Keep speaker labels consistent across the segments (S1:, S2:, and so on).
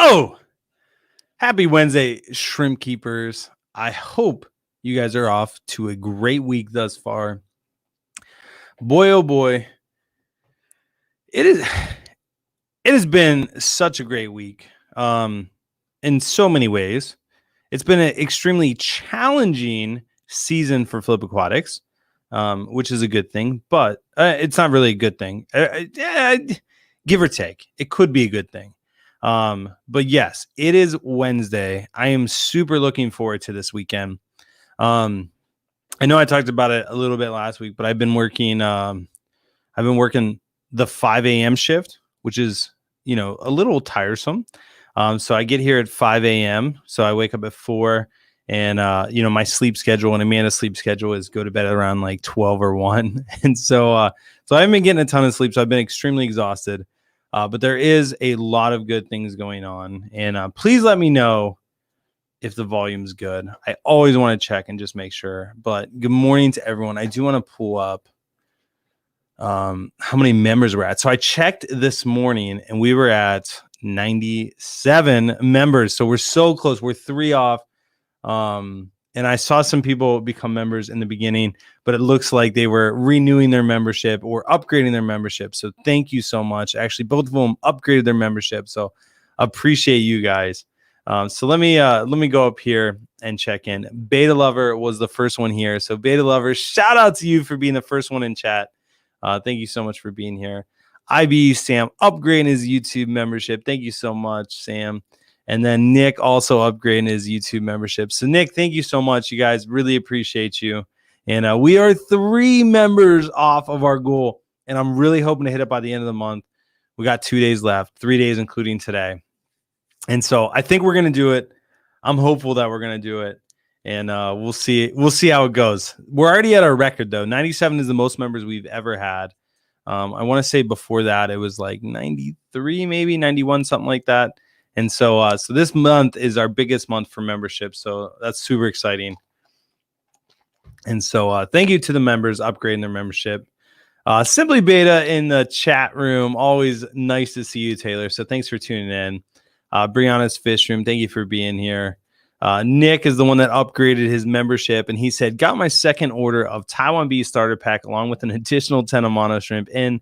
S1: Oh, happy Wednesday, shrimp keepers. I hope you guys are off to a great week thus far. Boy, oh boy, it has been such a great week. In so many ways. It's been an extremely challenging season for Flip Aquatics, which is a good thing, but it's not really a good thing. Give or take, it could be a good thing. But yes, it is Wednesday. I am super looking forward to this weekend. I know I talked about it a little bit last week, but I've been working the 5 a.m. shift, which is, a little tiresome. So I get here at 5 a.m. So I wake up at 4 and, my sleep schedule and Amanda's sleep schedule is go to bed around like 12 or 1. And so I haven't been getting a ton of sleep. So I've been extremely exhausted. But there is a lot of good things going on. And please let me know if the volume's good. I always want to check and just make sure. But good morning to everyone. I do want to pull up how many members we're at. So I checked this morning and we were at 97 members. So we're so close. We're 3 off. And I saw some people become members in the beginning, but it looks like they were renewing their membership or upgrading their membership. So thank you so much. Actually, both of them upgraded their membership. So appreciate you guys. So let me go up here and check in. Beta Lover was the first one here. So Beta Lover, shout out to you for being the first one in chat. Thank you so much for being here. IB Sam upgrading his YouTube membership. Thank you so much, Sam. And then Nick also upgrading his YouTube membership. So Nick, thank you so much. You guys really appreciate you. And we are 3 members off of our goal. And I'm really hoping to hit it by the end of the month. We got 2 days left, 3 days, including today. And so I think we're going to do it. I'm hopeful that we're going to do it. And we'll see. We'll see how it goes. We're already at our record, though. 97 is the most members we've ever had. I want to say before that, it was like 93, maybe 91, something like that. And so this month is our biggest month for membership. So that's super exciting. And so thank you to the members upgrading their membership. Simply Beta in the chat room. Always nice to see you, Taylor. So thanks for tuning in. Brianna's Fish Room, thank you for being here. Nick is the one that upgraded his membership, and he said, got my second order of Taiwan Bee starter pack along with an additional 10 Amano shrimp in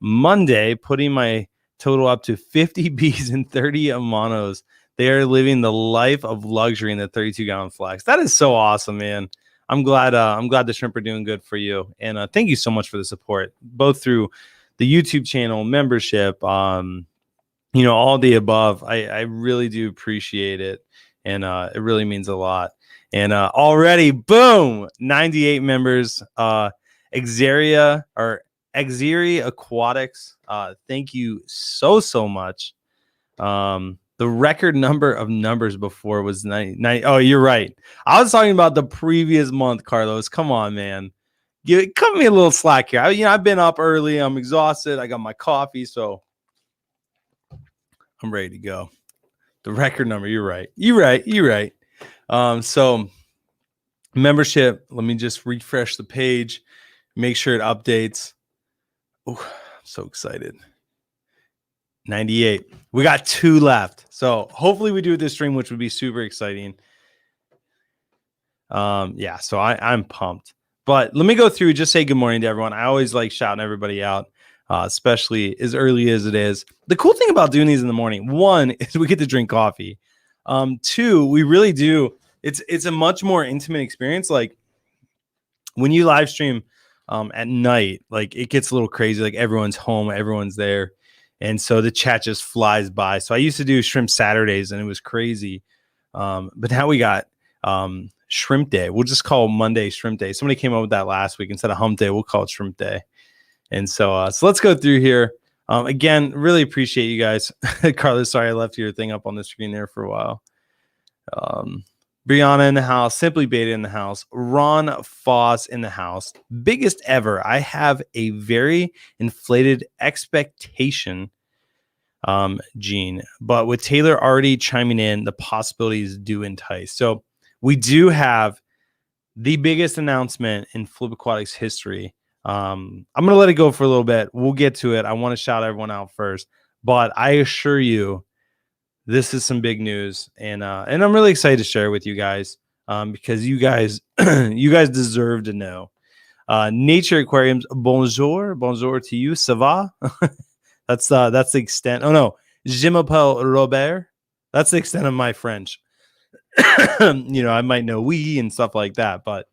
S1: Monday, putting my total up to 50 bees and 30 Amanos. They are living the life of luxury in the 32-gallon flax. That is so awesome, man. I'm glad the shrimp are doing good for you. And thank you so much for the support, both through the YouTube channel, membership, all the above. I really do appreciate it. And it really means a lot. And already, boom, 98 members. Exeria Aquatics. Thank you so much. The record number of numbers before was 90. Oh, you're right. I was talking about the previous month, Carlos. Come on, man. Cut me a little slack here. I've been up early. I'm exhausted. I got my coffee, so I'm ready to go. The record number. You're right. So membership. Let me just refresh the page. Make sure it updates. Oh, I'm so excited. 98. We got 2 left. So hopefully we do this stream, which would be super exciting. So I'm pumped. But let me go through, just say good morning to everyone. I always like shouting everybody out, especially as early as it is. The cool thing about doing these in the morning, 1, is we get to drink coffee. 2, we really do. It's a much more intimate experience. Like when you live stream at night, like it gets a little crazy. Like everyone's home, everyone's there. And so the chat just flies by. So I used to do Shrimp Saturdays and it was crazy. But now we got Shrimp Day. We'll just call Monday Shrimp Day. Somebody came up with that last week. Instead of Hump Day, we'll call it Shrimp Day. And so let's go through here. Again, really appreciate you guys. Carlos, sorry I left your thing up on the screen there for a while. Brianna in the house, Simply Beta in the house, Ron Foss in the house. Biggest ever. I have a very inflated expectation, Gene, but with Taylor already chiming in, the possibilities do entice. So we do have the biggest announcement in Flip Aquatics history. I'm going to let it go for a little bit. We'll get to it. I want to shout everyone out first, but I assure you this is some big news, and I'm really excited to share it with you guys, because you guys you guys deserve to know. Nature Aquariums, bonjour to you, ça va? That's the extent. Oh no, je m'appelle Robert. That's the extent of my French. I might know oui and stuff like that, but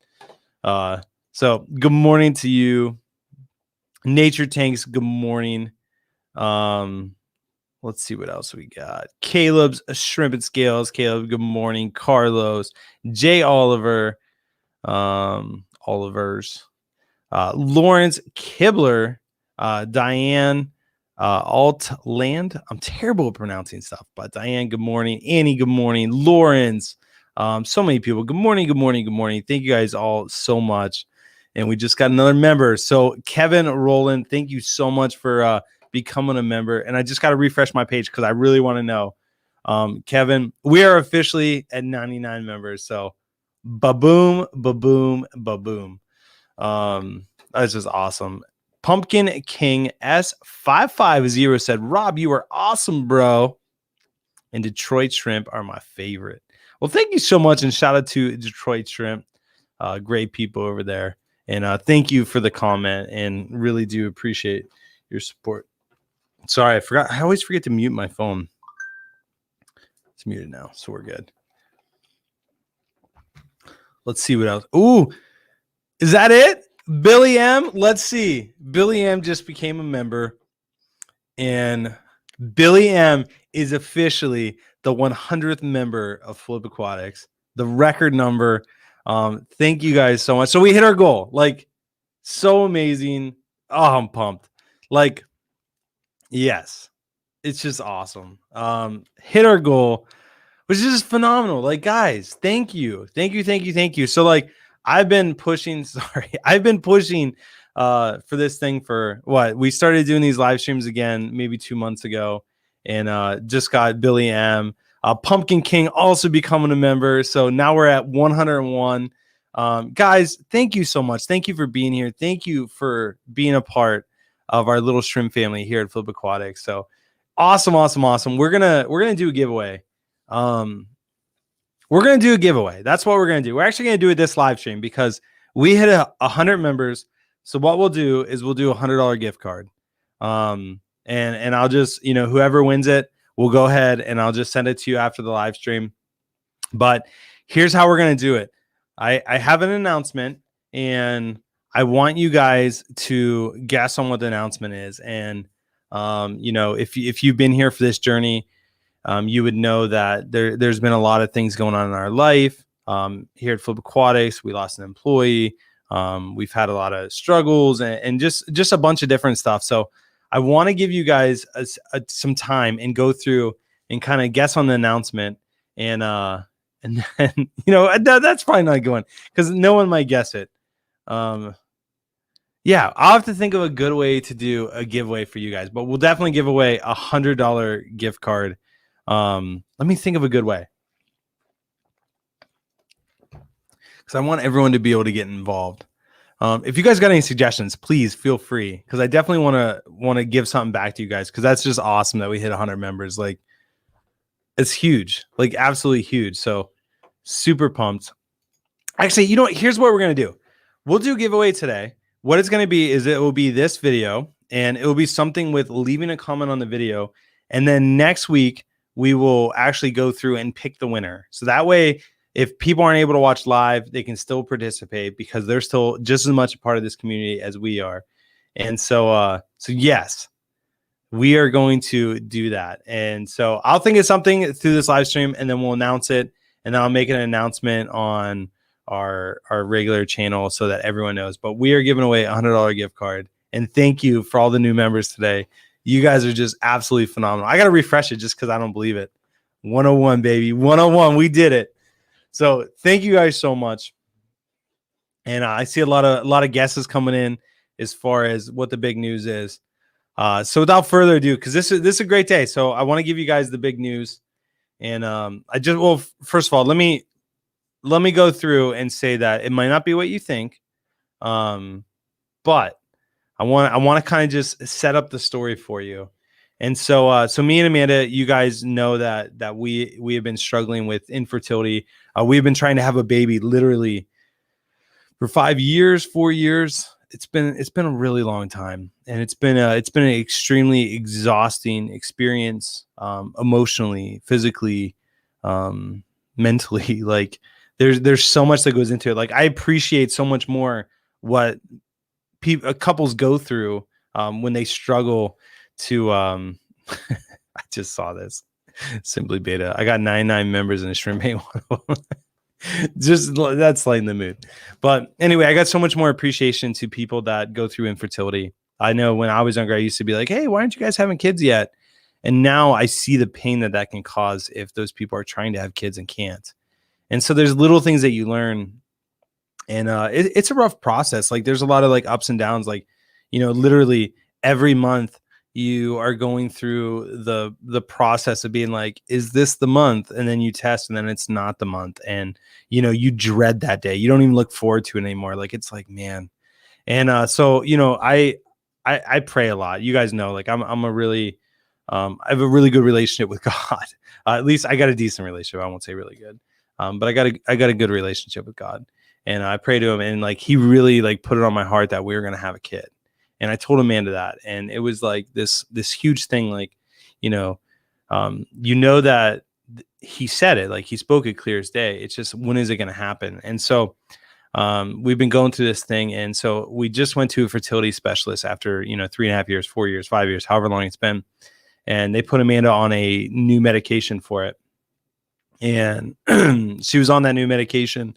S1: so good morning to you, Nature Tanks. Good morning. Let's see what else we got. Caleb's Shrimp and Scales. Caleb, good morning. Carlos, J. Oliver, Oliver's, Lawrence Kibler, Diane, Altland. I'm terrible at pronouncing stuff, but Diane, good morning. Annie, good morning. Lawrence, so many people. Good morning, good morning, good morning. Thank you guys all so much. And we just got another member. So Kevin Rowland, thank you so much for becoming a member. And I just got to refresh my page because I really want to know. Kevin, we are officially at 99 members. So ba-boom, ba-boom, ba-boom. That's just awesome. Pumpkin King S550 said, Rob, you are awesome, bro. And Detroit Shrimp are my favorite. Well, thank you so much. And shout out to Detroit Shrimp. Great people over there. And thank you for the comment, and really do appreciate your support. Sorry, I forgot. I always forget to mute my phone. It's muted now, so we're good. Let's see what else. Ooh, is that it? Billy M? Let's see. Billy M just became a member, and Billy M is officially the 100th member of Flip Aquatics, the record number. Thank you guys so much. So we hit our goal. Like, so amazing. Oh, I'm pumped. Like, yes, it's just awesome. Hit our goal, which is just phenomenal. Like, guys, thank you. So like, I've been pushing for this thing for what? We started doing these live streams again maybe 2 months ago, and just got Billy M. Pumpkin King also becoming a member. So now we're at 101. Guys, thank you so much. Thank you for being here. Thank you for being a part of our little shrimp family here at Flip Aquatics. So awesome. We're gonna do a giveaway. We're gonna do a giveaway. That's what we're gonna do. We're actually gonna do it this live stream because we hit 100 members. So what we'll do is we'll do $100 gift card. And I'll just, whoever wins it, we'll go ahead and I'll just send it to you after the live stream. But here's how we're going to do it. I have an announcement, and I want you guys to guess on what the announcement is. And, if you've been here for this journey, you would know that there's been a lot of things going on in our life. Here at Flip Aquatics, we lost an employee. We've had a lot of struggles and just a bunch of different stuff. So I want to give you guys some time and go through and kind of guess on the announcement. And then, that's probably not going because no one might guess it. Yeah, I'll have to think of a good way to do a giveaway for you guys, but we'll definitely give away $100 gift card. Let me think of a good way, because I want everyone to be able to get involved. If you guys got any suggestions, please feel free, because I definitely want to give something back to you guys, because that's just awesome that we hit 100 members. Like, it's huge, like absolutely huge. So super pumped. Actually, here's what we're going to do. We'll do a giveaway today. What it's going to be is it will be this video, and it will be something with leaving a comment on the video. And then next week, we will actually go through and pick the winner. So that way, if people aren't able to watch live, they can still participate because they're still just as much a part of this community as we are. And so yes, we are going to do that. And so I'll think of something through this live stream, and then we'll announce it. And then I'll make an announcement on our regular channel so that everyone knows. But we are giving away a $100 gift card. And thank you for all the new members today. You guys are just absolutely phenomenal. I got to refresh it just because I don't believe it. 101, baby. 101. We did it. So thank you guys so much. And I see a lot of guesses coming in as far as what the big news is. So without further ado, because this is a great day. So I want to give you guys the big news. And first of all, let me go through and say that it might not be what you think. But I want to kind of just set up the story for you. And so, so me and Amanda, you guys know that we have been struggling with infertility. We've been trying to have a baby literally for 5 years, 4 years. It's been a really long time, and it's been an extremely exhausting experience, emotionally, physically, mentally. Like there's so much that goes into it. Like I appreciate so much more what couples go through when they struggle to I just saw this. Simply Beta. I got 99 members in a shrimp ain't one of them. Just that's lighting the mood. But anyway, I got so much more appreciation to people that go through infertility. I know when I was younger, I used to be like, hey, why aren't you guys having kids yet? And now I see the pain that can cause if those people are trying to have kids and can't. And so there's little things that you learn, and it's a rough process. Like there's a lot of like ups and downs. Like, literally every month you are going through the process of being like, is this the month? And then you test, and then it's not the month, and you dread that day. You don't even look forward to it anymore. Like it's like, man. And so I pray a lot. You guys know, like I'm a really I have a really good relationship with God. At least I got a decent relationship. I won't say really good, but I got a good relationship with God. And I pray to him, and like he really like put it on my heart that we were gonna have a kid. And I told Amanda that, and it was like this huge thing. Like, that he said it, like he spoke it clear as day. It's just, when is it going to happen? And so we've been going through this thing, and so we just went to a fertility specialist after 3.5 years, 4 years, 5 years, however long it's been, and they put Amanda on a new medication for it. And she was on that new medication,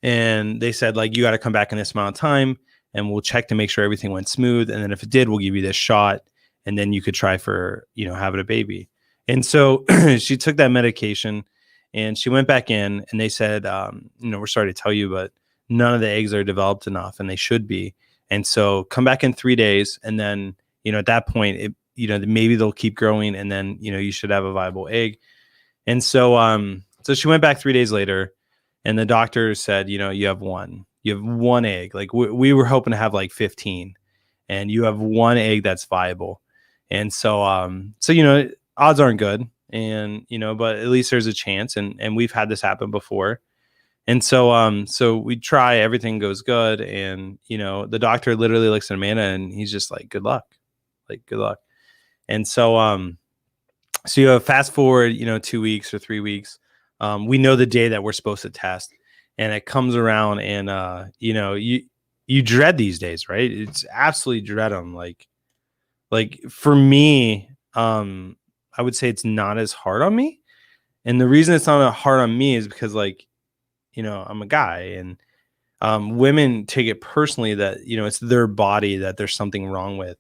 S1: and they said, like, you got to come back in this amount of time, and we'll check to make sure everything went smooth. And then if it did, we'll give you this shot, and then you could try for, having a baby. And so she took that medication, and she went back in, and they said, we're sorry to tell you, but none of the eggs are developed enough, and they should be. And so come back in 3 days. And then, at that point, maybe they'll keep growing, and then, you should have a viable egg. And so, so she went back 3 days later, and the doctor said, you have one egg. Like we were hoping to have like 15, and you have one egg that's viable. And so, odds aren't good, and, but at least there's a chance. And we've had this happen before. And so, so we try, everything goes good. And, the doctor literally looks at Amanda, and he's just like, good luck. And so, so you fast forward, 2 weeks or 3 weeks. We know the day that we're supposed to test, and it comes around, and you dread these days, right? It's absolutely dread them. Like for me, I would say it's not as hard on me. And the reason it's not hard on me is because, like, I'm a guy, and women take it personally that, it's their body that there's something wrong with.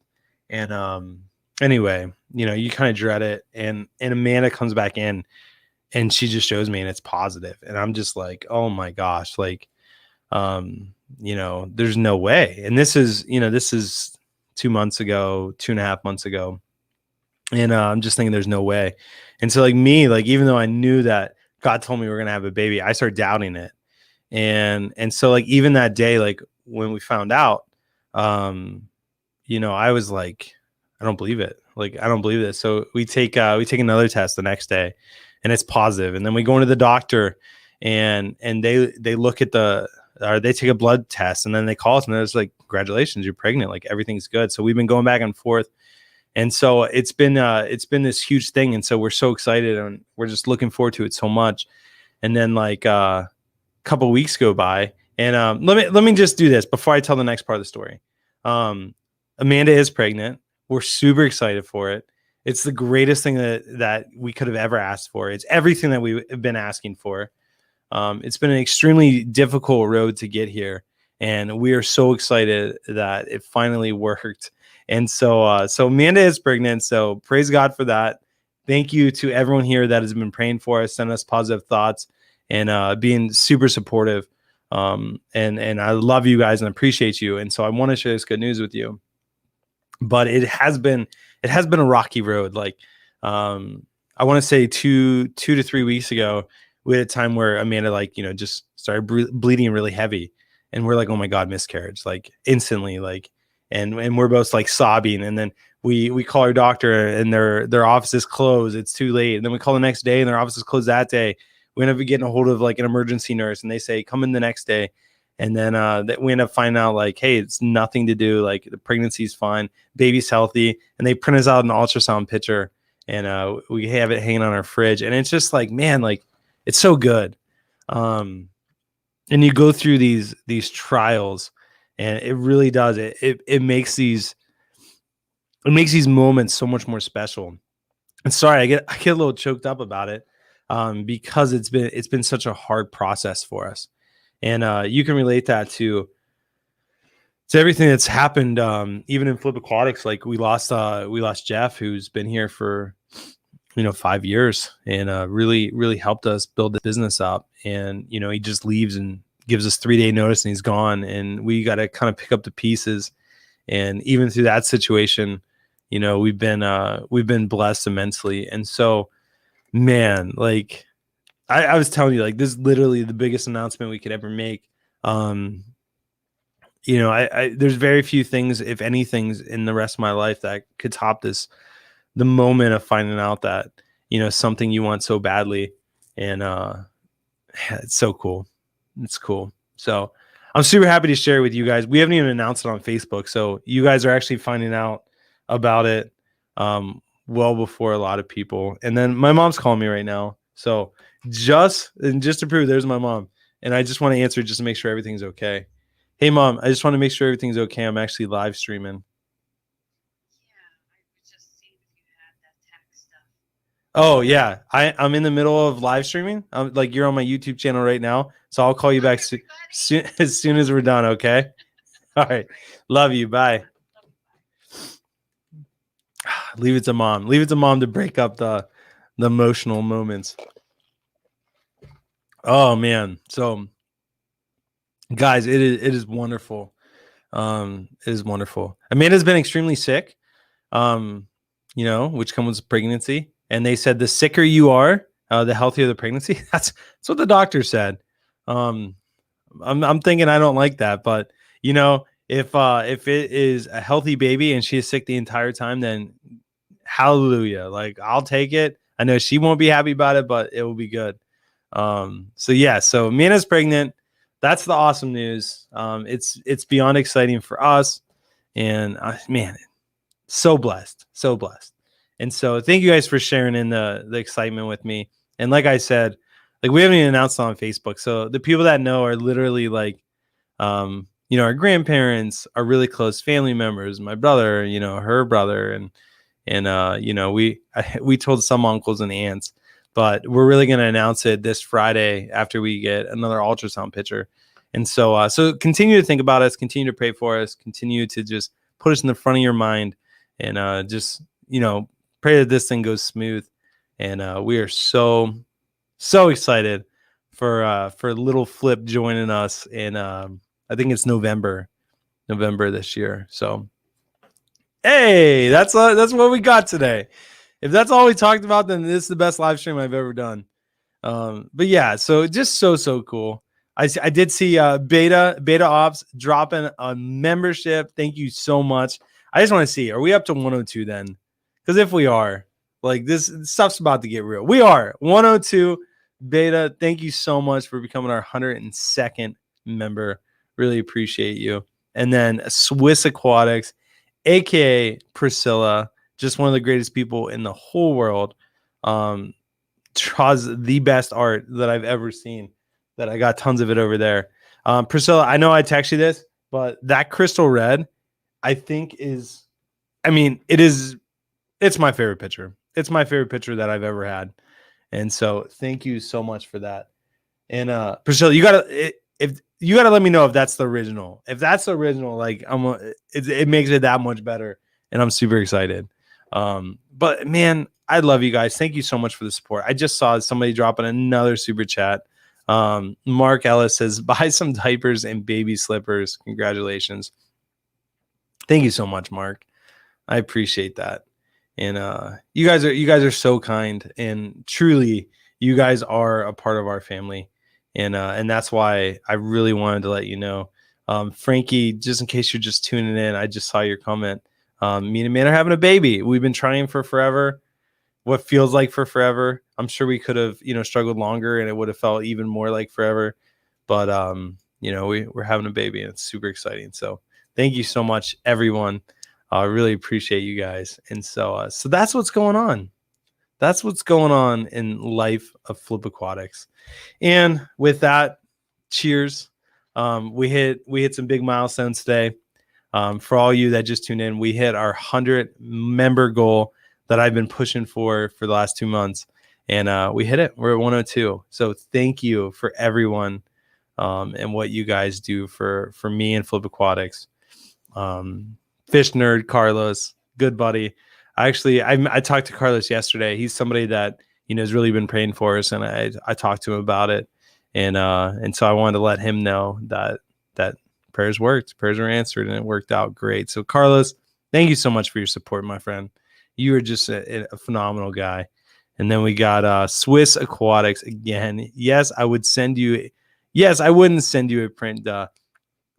S1: And anyway, you kind of dread it. And Amanda comes back in, and she just shows me, and it's positive. And I'm just like, oh my gosh, like, there's no way. And this is 2 months ago, 2.5 months ago. And I'm just thinking there's no way. And so, like, me, like, even though I knew that God told me we were going to have a baby, I started doubting it. And so, like, even that day, like when we found out, I was like, I don't believe it. Like, I don't believe this. So we take another test the next day, and it's positive. And then we go into the doctor, and they look at they take a blood test, and then they call us, and they're just like, congratulations, you're pregnant. Like, everything's good. So we've been going back and forth. And so it's been this huge thing. And so we're so excited, and we're just looking forward to it so much. And then, like, a couple weeks go by, and let me just do this before I tell the next part of the story. Amanda is pregnant. We're super excited for it. It's the greatest thing that we could have ever asked for. It's everything that we've been asking for. It's been an extremely difficult road to get here, and we are so excited that it finally worked. And so, so Amanda is pregnant. So praise God for that. Thank you to everyone here that has been praying for us, sending us positive thoughts, and being super supportive. And I love you guys and appreciate you. And so I want to share this good news with you. But it has been a rocky road. Like, I want to say 2 to 3 weeks ago, we had a time where Amanda, like, just started bleeding really heavy, and we're like, oh my God, miscarriage, like instantly, like, and we're both like sobbing. And then we call our doctor and their office is closed. It's too late. And then we call the next day and their office is closed that day. We end up getting a hold of like an emergency nurse and they say, come in the next day. And then we end up finding out like, hey, it's nothing to do. Like the pregnancy's fine, baby's healthy. And they print us out an ultrasound picture and we have it hanging on our fridge. And it's just like, man, like it's so good. And you go through these trials and it really does. It makes these moments so much more special. And sorry, I get a little choked up about it because it's been such a hard process for us. And you can relate that to everything that's happened, even in Flip Aquatics. Like we lost Jeff, who's been here for 5 years, and really helped us build the business up. And he just leaves and gives us 3-day notice, and he's gone. And we got to kind of pick up the pieces. And even through that situation, we've been blessed immensely. And so, man, like. I was telling you, like, this is literally the biggest announcement we could ever make. There's very few things, if anything, in the rest of my life that could top this, the moment of finding out that, something you want so badly. And it's so cool. It's cool. So I'm super happy to share it with you guys. We haven't even announced it on Facebook. So you guys are actually finding out about it well before a lot of people. And then my mom's calling me right now. So just to prove, there's my mom. And I just want to answer just to make sure everything's okay. Hey, Mom, I just want to make sure everything's okay. I'm actually live streaming.
S2: Yeah, I was just seeing if you had that tax stuff.
S1: Oh, yeah. I'm in the middle of live streaming. Like you're on my YouTube channel right now. So I'll call you back as soon as we're done, okay? All right. Love you. Bye. Leave it to Mom. Leave it to Mom to break up the emotional moments. Oh man. So guys, it is wonderful. It is wonderful. Amanda's been extremely sick. Which comes with pregnancy. And they said the sicker you are, the healthier the pregnancy. That's what the doctor said. I'm thinking I don't like that, but if it is a healthy baby and she is sick the entire time, then hallelujah. Like I'll take it. I know she won't be happy about it, but it will be good. So Amanda's pregnant. That's the awesome news. It's beyond exciting for us, and man, so blessed. And so thank you guys for sharing in the excitement with me. And like I said, like we haven't even announced it on Facebook. So the people that know are literally like, our grandparents are really close family members, my brother, her brother, and we told some uncles and aunts, but we're really going to announce it this Friday after we get another ultrasound picture. And so continue to think about us, continue to pray for us, continue to just put us in the front of your mind, and just pray that this thing goes smooth. And we are so excited for little Flip joining us in I think it's November this year. So hey, that's what we got today. If that's all we talked about, then this is the best live stream I've ever done. But yeah, so just so cool. I did see Beta Ops dropping a membership. Thank you so much. I just want to see, are we up to 102 then? Because if we are, like this stuff's about to get real. We are 102. Beta, thank you so much for becoming our 102nd member. Really appreciate you. And then Swiss Aquatics, aka Priscilla, just one of the greatest people in the whole world. Draws the best art that I've ever seen. That I got tons of it over there. Priscilla, I know I text you this, but that crystal red, I think it's my favorite picture. It's my favorite picture that I've ever had. And so thank you so much for that. And Priscilla, you gotta let me know if that's the original. If that's the original, like it makes it that much better. And I'm super excited. But man, I love you guys. Thank you so much for the support. I just saw somebody dropping another super chat. Mark Ellis says, buy some diapers and baby slippers. Congratulations. Thank you so much, Mark. I appreciate that. And you guys are so kind, and truly you guys are a part of our family. And that's why I really wanted to let you know. Frankie, just in case you're just tuning in, I just saw your comment. Me and Amanda are having a baby. We've been trying for forever. What feels like for forever. I'm sure we could have, struggled longer and it would have felt even more like forever. But, we're having a baby and it's super exciting. So thank you so much, everyone. I really appreciate you guys. And so that's what's going on. That's what's going on in life of Flip Aquatics. And with that, cheers. We hit some big milestones today. For all you that just tuned in, we hit our 100 member goal that I've been pushing for the last 2 months, and we hit it. We're at 102. So thank you for everyone and what you guys do for me and Flip Aquatics. Fish nerd Carlos, good buddy. I talked to Carlos yesterday. He's somebody that has really been praying for us, and I talked to him about it, and so I wanted to let him know that prayers worked, prayers were answered, and it worked out great. So Carlos, thank you so much for your support, my friend. You are just a phenomenal guy. And then we got Swiss Aquatics again. Yes, I would send you. Yes, I wouldn't send you a print.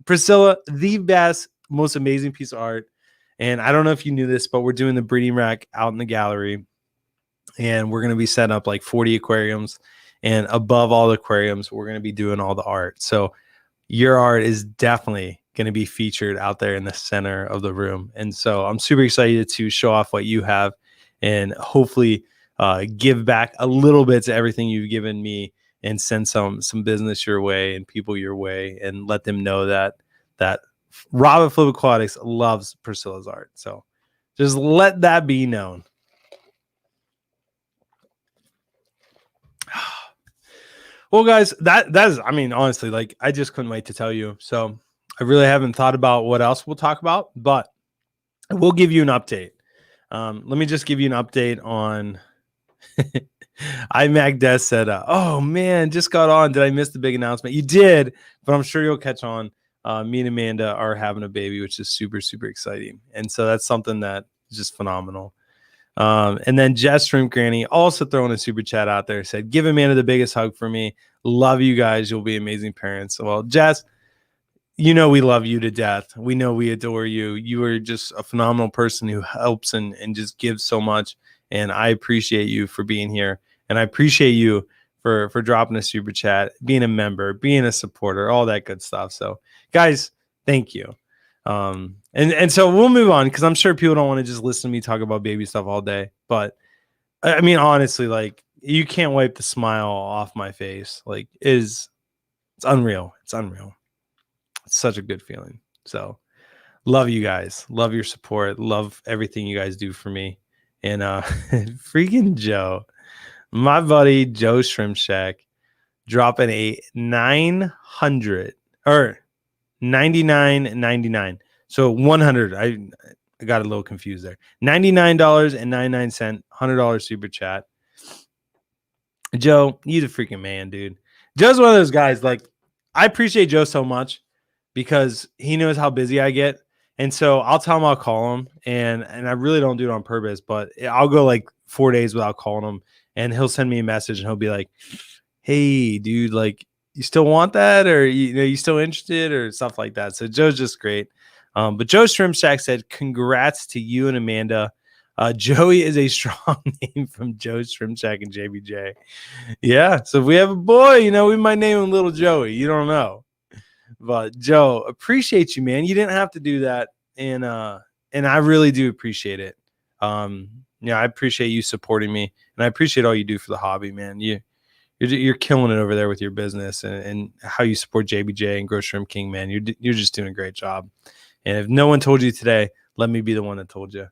S1: Priscilla, the best, most amazing piece of art. And I don't know if you knew this, but we're doing the breeding rack out in the gallery. And we're going to be setting up like 40 aquariums. And above all the aquariums, we're going to be doing all the art. So your art is definitely going to be featured out there in the center of the room. And so I'm super excited to show off what you have and hopefully give back a little bit to everything you've given me and send some business your way and people your way and let them know that Rob at Flip Aquatics loves Priscilla's art. So just let that be known. Well, guys, that is, I mean, honestly, like I just couldn't wait to tell you. So I really haven't thought about what else we'll talk about, but we'll give you an update. Let me just give you an update on iMac Des said, oh man, just got on. Did I miss the big announcement? You did, but I'm sure you'll catch on. Me and Amanda are having a baby, which is super, super exciting. And so that's something that is just phenomenal. And then Jess Shrimp Granny also throwing a super chat out there, said, give Amanda the biggest hug for me. Love you guys. You'll be amazing parents. Well, Jess, we love you to death. We know we adore you. You are just a phenomenal person who helps and just gives so much. And I appreciate you for being here. And I appreciate you for dropping a super chat, being a member, being a supporter, all that good stuff. So guys, thank you. And so we'll move on because I'm sure people don't want to just listen to me talk about baby stuff all day. But I mean, honestly, like you can't wipe the smile off my face. Like it's unreal. It's unreal. It's such a good feeling. So love you guys. Love your support. Love everything you guys do for me. And freaking Joe, my buddy Joe Shrimp Shack, dropping a 900 or 99.99. So 100. I got a little confused there. $99.99, $100 super chat. Joe, he's a freaking man, dude. Joe's one of those guys. Like, I appreciate Joe so much because he knows how busy I get. And so I'll tell him I'll call him, and I really don't do it on purpose, but I'll go like 4 days without calling him, and he'll send me a message and he'll be like, hey, dude, like, you still want that, or you still interested, or stuff like that. So Joe's just great. But Joe Shrimp Shack said, congrats to you and Amanda. Joey is a strong name from Joe Shrimp Shack and JBJ. Yeah. So if we have a boy, we might name him Little Joey. You don't know. But Joe, appreciate you, man. You didn't have to do that. And I really do appreciate it. I appreciate you supporting me, and I appreciate all you do for the hobby, man. You're killing it over there with your business and how you support JBJ and Grow Shrimp King, man. You're just doing a great job. And if no one told you today, let me be the one that told you.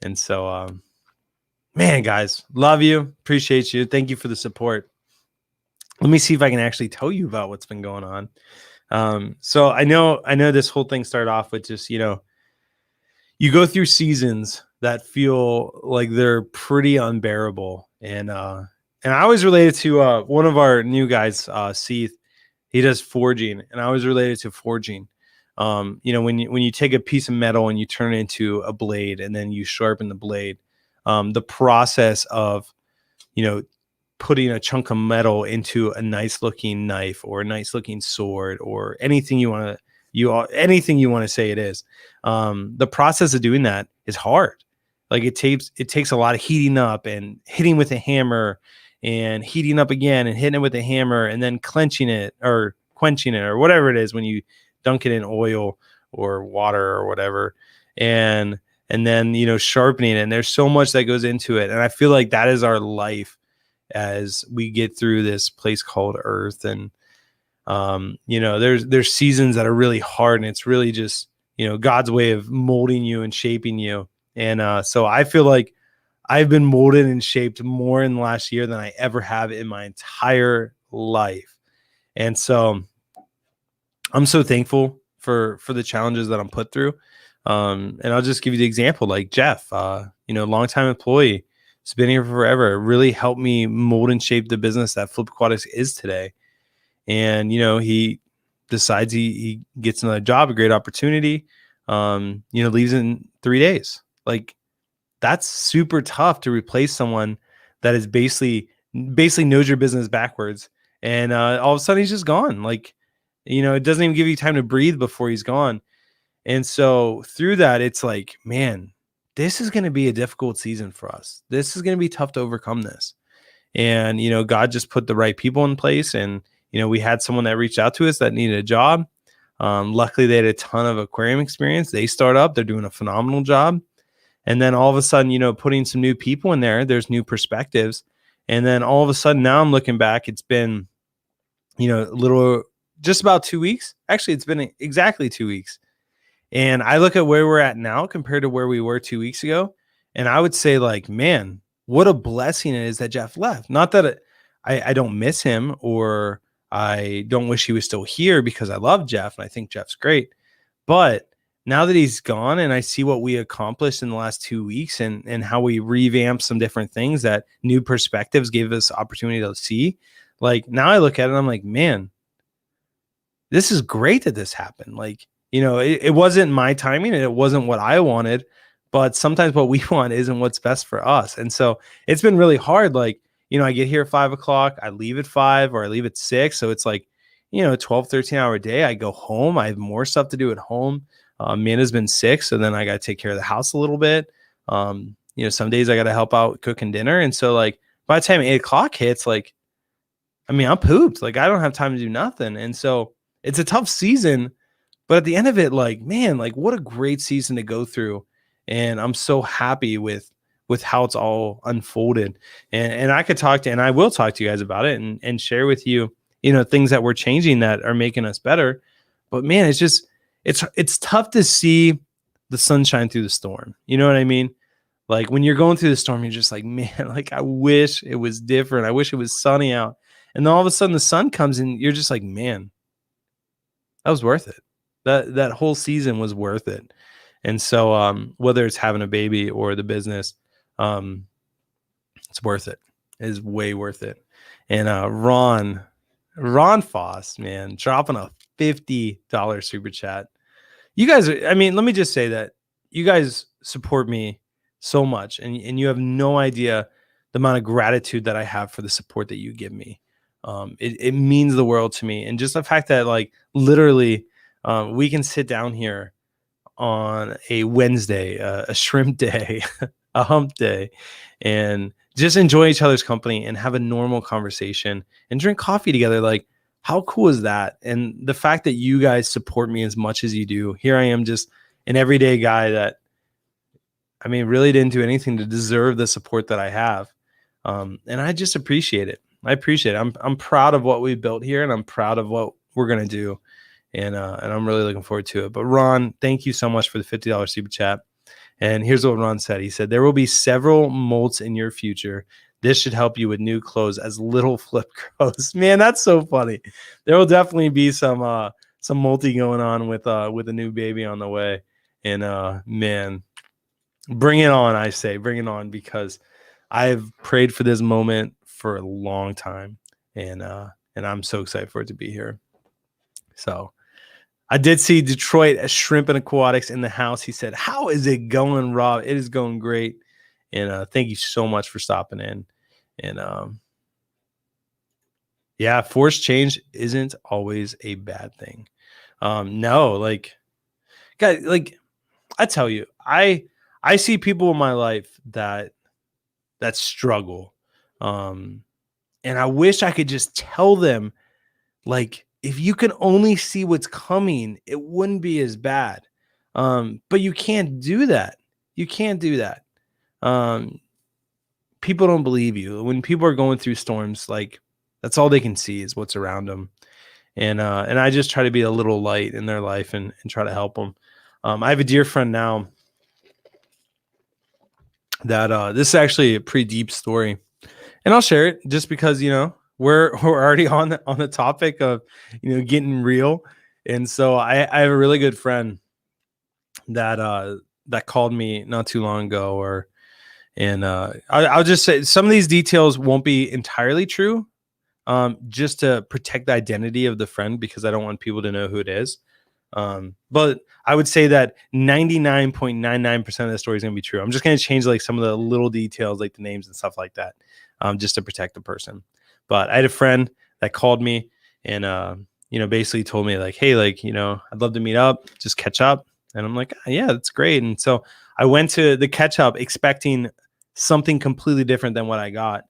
S1: And so, man, guys, love you. Appreciate you. Thank you for the support. Let me see if I can actually tell you about what's been going on. So I know this whole thing started off with just, you go through seasons that feel like they're pretty unbearable. And I always related to one of our new guys, Seeth. He does forging, and I was related to forging. When you take a piece of metal and you turn it into a blade, and then you sharpen the blade, the process of, putting a chunk of metal into a nice looking knife or a nice looking sword or anything you want to, anything you want to say it is. The process of doing that is hard. Like it takes a lot of heating up and hitting with a hammer and heating up again and hitting it with a hammer and then clenching it or quenching it or whatever it is when you dunk it in oil or water or whatever. And then, sharpening it. And there's so much that goes into it. And I feel like that is our life as we get through this place called Earth. And, there's seasons that are really hard, and it's really just, God's way of molding you and shaping you. And so I feel like I've been molded and shaped more in the last year than I ever have in my entire life. And so I'm so thankful for the challenges that I'm put through. And I'll just give you the example, like Jeff, longtime employee, has been here forever, really helped me mold and shape the business that Flip Aquatics is today. And, he decides he gets another job, a great opportunity, leaves in 3 days. Like, that's super tough to replace someone that is basically knows your business backwards. And all of a sudden he's just gone. Like, it doesn't even give you time to breathe before he's gone. And so through that, it's like, man, this is going to be a difficult season for us. This is going to be tough to overcome this. And, God just put the right people in place. And, we had someone that reached out to us that needed a job. Luckily, they had a ton of aquarium experience. They start up. They're doing a phenomenal job. And then all of a sudden, putting some new people in there, there's new perspectives. And then all of a sudden, now I'm looking back, it's been, just about 2 weeks. Actually, it's been exactly 2 weeks. And I look at where we're at now compared to where we were 2 weeks ago. And I would say, like, man, what a blessing it is that Jeff left. Not that I don't miss him or I don't wish he was still here, because I love Jeff and I think Jeff's great. But now that he's gone and I see what we accomplished in the last 2 weeks and how we revamped some different things that new perspectives gave us opportunity to see, like, now I look at it and I'm like, man, this is great that this happened. Like, it wasn't my timing and it wasn't what I wanted, but sometimes what we want isn't what's best for us. And so it's been really hard. Like, I get here at 5 o'clock, I leave at 5 or I leave at 6. So it's like, 12, 13 hour day. I go home. I have more stuff to do at home. Amanda's been sick. So then I got to take care of the house a little bit. Some days I got to help out cooking dinner. And so, like, by the time 8 o'clock hits, like, I'm pooped. Like, I don't have time to do nothing. And so it's a tough season, but at the end of it, like, man, like, what a great season to go through. And I'm so happy with how it's all unfolded. And I could talk to, and I will talk to you guys about it and share with you, things that we're changing that are making us better. But man, it's just, it's tough to see the sunshine through the storm. You know what I mean? Like, when you're going through the storm, you're just like, man, like, I wish it was different. I wish it was sunny out. And then all of a sudden the sun comes and you're just like, man, that was worth it. That whole season was worth it. And so whether it's having a baby or the business, it's worth it. It is way worth it. And Ron Foss, man, dropping a $50 super chat. You guys are, let me just say that you guys support me so much, and you have no idea the amount of gratitude that I have for the support that you give me. It means the world to me. And just the fact that, like, literally we can sit down here on a Wednesday, a shrimp day, a hump day, and just enjoy each other's company and have a normal conversation and drink coffee together. Like, how cool is that? And the fact that you guys support me as much as you do. Here I am, just an everyday guy that, really didn't do anything to deserve the support that I have. And I just appreciate it. I appreciate it. I'm proud of what we built here, and I'm proud of what we're going to do. And I'm really looking forward to it. But Ron, thank you so much for the $50 super chat. And here's what Ron said. He said, there will be several molts in your future. This should help you with new clothes as little Flip grows. Man, that's so funny. There will definitely be some molting going on with a new baby on the way. And man, bring it on. I say, bring it on, because I've prayed for this moment for a long time, and I'm so excited for it to be here. So I did see Detroit at Shrimp and Aquatics in the house. He said, how is it going, Rob? It is going great. And thank you so much for stopping in. And yeah, forced change isn't always a bad thing. No, like, guys, like, I tell you, I see people in my life that struggle. And I wish I could just tell them, like, if you can only see what's coming, it wouldn't be as bad. But you can't do that. You can't do that. People don't believe you. When people are going through storms, like, that's all they can see is what's around them. And I just try to be a little light in their life and try to help them. I have a dear friend now that this is actually a pretty deep story, and I'll share it just because we're already on the topic of getting real. And so I have a really good friend that called me not too long ago, I'll just say some of these details won't be entirely true, just to protect the identity of the friend, because I don't want people to know who it is. But I would say that 99.99% of the story is going to be true. I'm just going to change like some of the little details, like the names and stuff like that, just to protect the person. But I had a friend that called me and, basically told me like, hey, like, I'd love to meet up, just catch up. And I'm like, yeah, that's great. And so I went to the catch up expecting something completely different than what I got.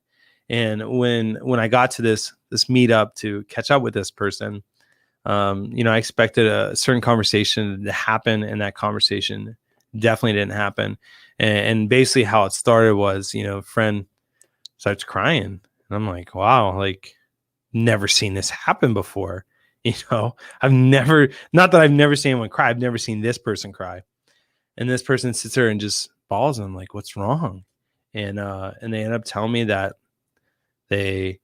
S1: And when I got to this meetup to catch up with this person, I expected a certain conversation to happen, and that conversation definitely didn't happen. And basically how it started was, friend starts crying, and I'm like, wow, like, never seen this happen before. I've never seen anyone cry. I've never seen this person cry. And this person sits there and just bawls, and I'm like, what's wrong? And they end up telling me that they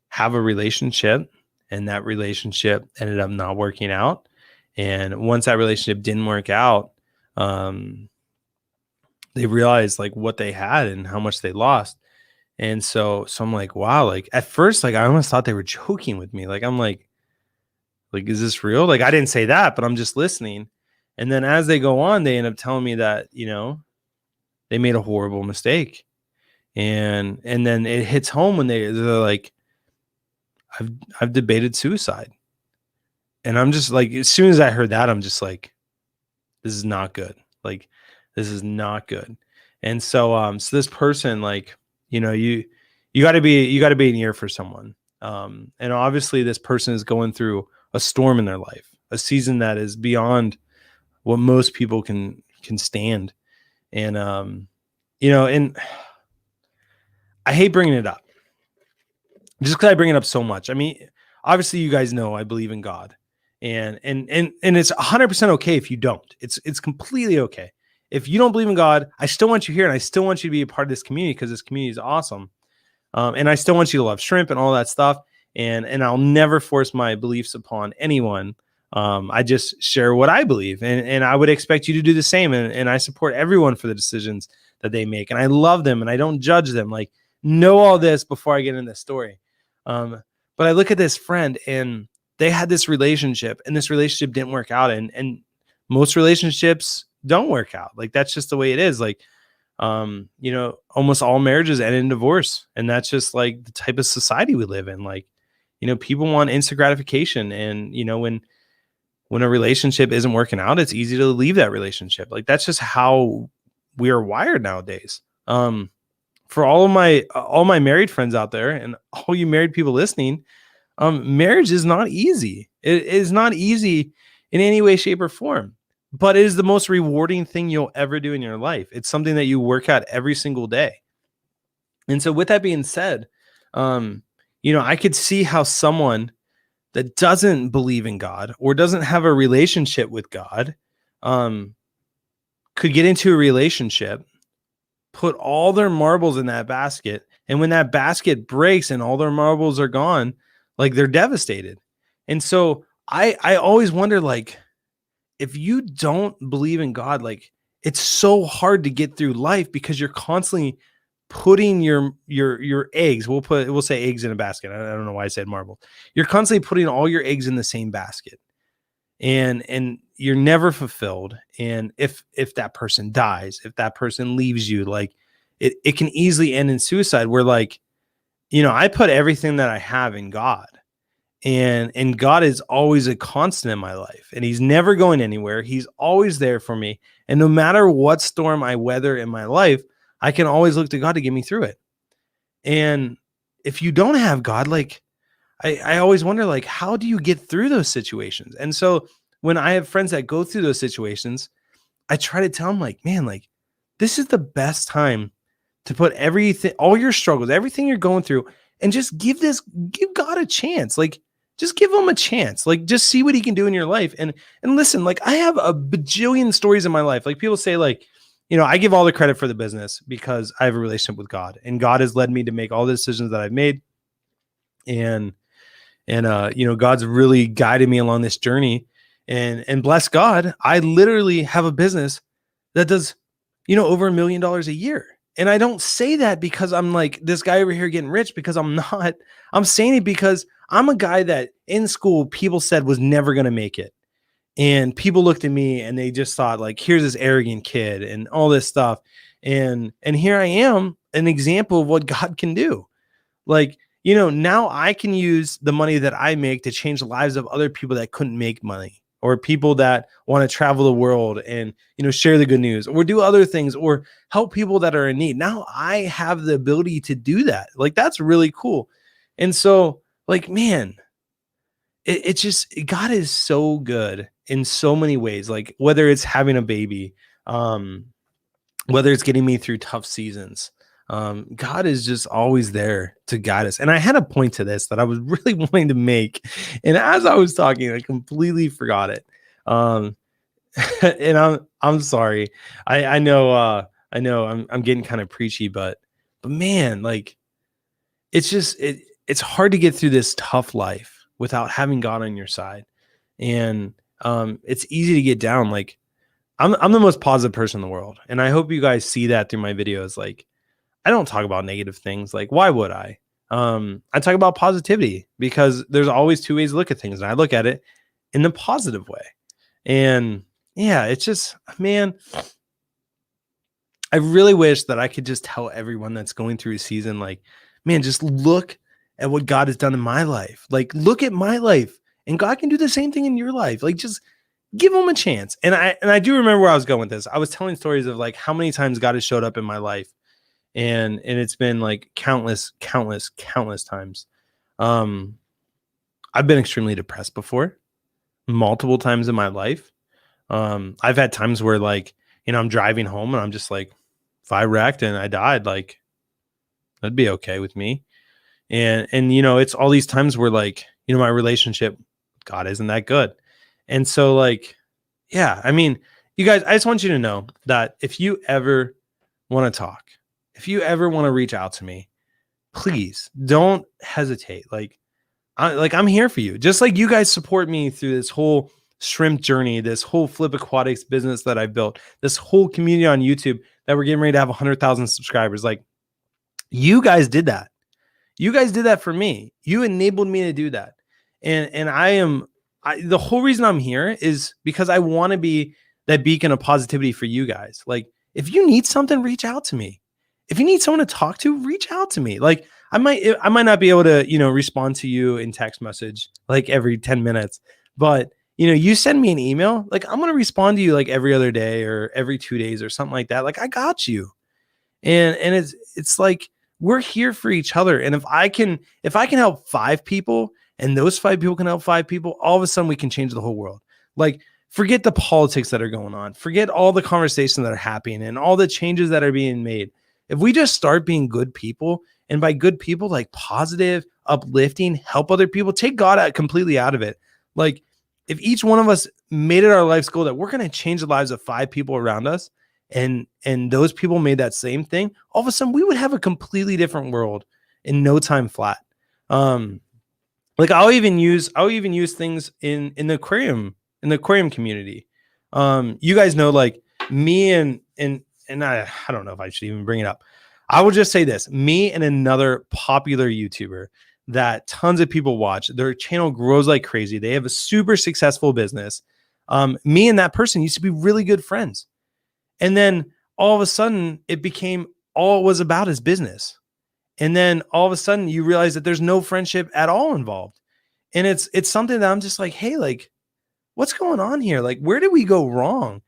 S1: have a relationship, and that relationship ended up not working out. And once that relationship didn't work out, they realized like what they had and how much they lost. And so I'm like, wow, like at first, like I almost thought they were joking with me. Like, I'm like, is this real? Like, I didn't say that, but I'm just listening. And then as they go on, they end up telling me that, they made a horrible mistake. And then it hits home when they're like, I've debated suicide. And I'm just like, as soon as I heard that, I'm just like, this is not good. Like, this is not good. And so, so this person, like, you gotta be an ear for someone. And obviously this person is going through a storm in their life, a season that is beyond what most people can stand. And, and I hate bringing it up just because I bring it up so much. I mean, obviously you guys know I believe in God, and it's 100% okay if you don't. It's completely okay. If you don't believe in God, I still want you here, and I still want you to be a part of this community because this community is awesome. And I still want you to love shrimp and all that stuff. And I'll never force my beliefs upon anyone. I just share what I believe, and I would expect you to do the same. And I support everyone for the decisions that they make, and I love them, and I don't judge them. Like, know all this before I get into this story. But I look at this friend, and they had this relationship, and this relationship didn't work out. And most relationships don't work out. Like, that's just the way it is. Like, almost all marriages end in divorce. And that's just like the type of society we live in. Like, people want instant gratification. And, when a relationship isn't working out, it's easy to leave that relationship. Like, that's just how we are wired nowadays. For all my married friends out there, and all you married people listening, marriage is not easy. It is not easy in any way, shape, or form, but it is the most rewarding thing you'll ever do in your life. It's something that you work at every single day. And so with that being said, I could see how someone that doesn't believe in God or doesn't have a relationship with God, could get into a relationship, put all their marbles in that basket, and when that basket breaks and all their marbles are gone, like, they're devastated. And so I always wonder, like, if you don't believe in God, like, it's so hard to get through life because you're constantly putting your eggs. We'll say eggs in a basket. I don't know why I said marble. You're constantly putting all your eggs in the same basket, and you're never fulfilled. And if that person dies, if that person leaves you, like, it can easily end in suicide, where, like, I put everything that I have in God, And God is always a constant in my life, and he's never going anywhere. He's always there for me. And no matter what storm I weather in my life, I can always look to God to get me through it. And if you don't have God, like I always wonder, like, how do you get through those situations? And so when I have friends that go through those situations, I try to tell them, like, man, like, this is the best time to put everything, all your struggles, everything you're going through, and just give God a chance. Like, just give him a chance. Like, just see what he can do in your life. And listen, like, I have a bajillion stories in my life. Like, people say, like, I give all the credit for the business because I have a relationship with God, and God has led me to make all the decisions that I've made. And God's really guided me along this journey, and bless God, I literally have a business that does, over $1 million a year. And I don't say that because I'm like this guy over here getting rich, because I'm not. I'm saying it because I'm a guy that in school people said was never going to make it. And people looked at me and they just thought, like, here's this arrogant kid and all this stuff. And here I am, an example of what God can do. Like, now I can use the money that I make to change the lives of other people that couldn't make money, or people that want to travel the world and, share the good news, or do other things, or help people that are in need. Now I have the ability to do that. Like, that's really cool. And so, like, man, it's just, God is so good in so many ways. Like, whether it's having a baby, whether it's getting me through tough seasons, God is just always there to guide us. And I had a point to this that I was really wanting to make, and as I was talking, I completely forgot it. And I'm sorry. I know I'm getting kind of preachy, but man, like, it's just it's hard to get through this tough life without having God on your side. And it's easy to get down. Like, I'm the most positive person in the world, and I hope you guys see that through my videos. Like, I don't talk about negative things. Like, why would I? I talk about positivity because there's always two ways to look at things, and I look at it in the positive way. And yeah, it's just, man, I really wish that I could just tell everyone that's going through a season, like, man, just look at what God has done in my life. Like, look at my life, and God can do the same thing in your life. Like, just give them a chance. And I do remember where I was going with this. I was telling stories of, like, how many times God has showed up in my life. And it's been like countless times. I've been extremely depressed before, multiple times in my life. I've had times where, like, I'm driving home and I'm just like, if I wrecked and I died, like, that'd be okay with me. And it's all these times where, like, my relationship with God isn't that good. And so, like, yeah, I mean, you guys, I just want you to know that if you ever want to talk, if you ever want to reach out to me, please don't hesitate. Like, I'm here for you. Just like you guys support me through this whole shrimp journey, this whole Flip Aquatics business that I've built, this whole community on YouTube that we're getting ready to have 100,000 subscribers. Like, you guys did that. You guys did that for me. You enabled me to do that. And the whole reason I'm here is because I want to be that beacon of positivity for you guys. Like, if you need something, reach out to me. If you need someone to talk to, reach out to me. Like, I might not be able to, respond to you in text message like every 10 minutes, but you send me an email, like, I'm going to respond to you like every other day or every 2 days or something like that. Like, I got you. And it's like, we're here for each other. And if I can help 5 people, and those 5 people can help 5 people, all of a sudden we can change the whole world. Like, forget the politics that are going on. Forget all the conversations that are happening and all the changes that are being made. If we just start being good people, and by good people, like positive, uplifting, help other people, take God completely out of it. Like, if each one of us made it our life's goal that we're going to change the lives of 5 people around us, and those people made that same thing, all of a sudden we would have a completely different world in no time flat. Like, I'll even use things in the aquarium community. You guys know, like, me and I don't know if I should even bring it up. I will just say this: me and another popular YouTuber that tons of people watch, their channel grows like crazy. They have a super successful business. Me and that person used to be really good friends. And then all of a sudden it became all it was about is business. And then all of a sudden you realize that there's no friendship at all involved. And it's something that I'm just like, hey, like, what's going on here? Like, where did we go wrong?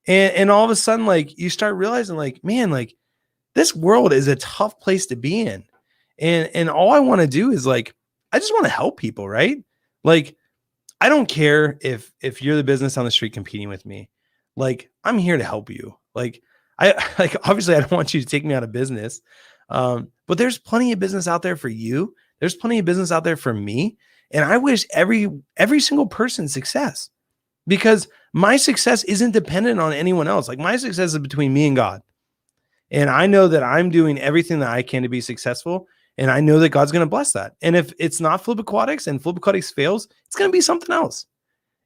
S1: And all of a sudden, like, you start realizing, like, man, like, this world is a tough place to be in. And all I want to do is, like, I just want to help people, right? Like, I don't care if you're the business on the street competing with me. Like, I'm here to help you. Like, I like, obviously I don't want you to take me out of business. But there's plenty of business out there for you. There's plenty of business out there for me. And I wish every single person success, because my success isn't dependent on anyone else. Like, my success is between me and God. And I know that I'm doing everything that I can to be successful. And I know that God's going to bless that. And if it's not Flip Aquatics and Flip Aquatics fails, it's going to be something else.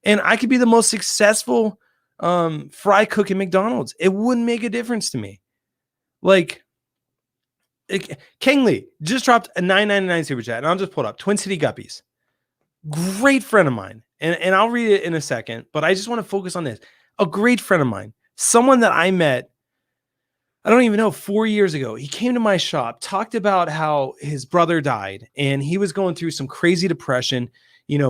S1: And I could be the most successful fry cook at McDonald's. It wouldn't make a difference to me. Like, Lee just dropped a $9.99 super chat, and I'll just pull it up. Twin City Guppies. Great friend of mine. And I'll read it in a second, but I just want to focus on this. A great friend of mine, someone that I met, I don't even know, 4 years ago. He came to my shop, talked about how his brother died, and he was going through some crazy depression,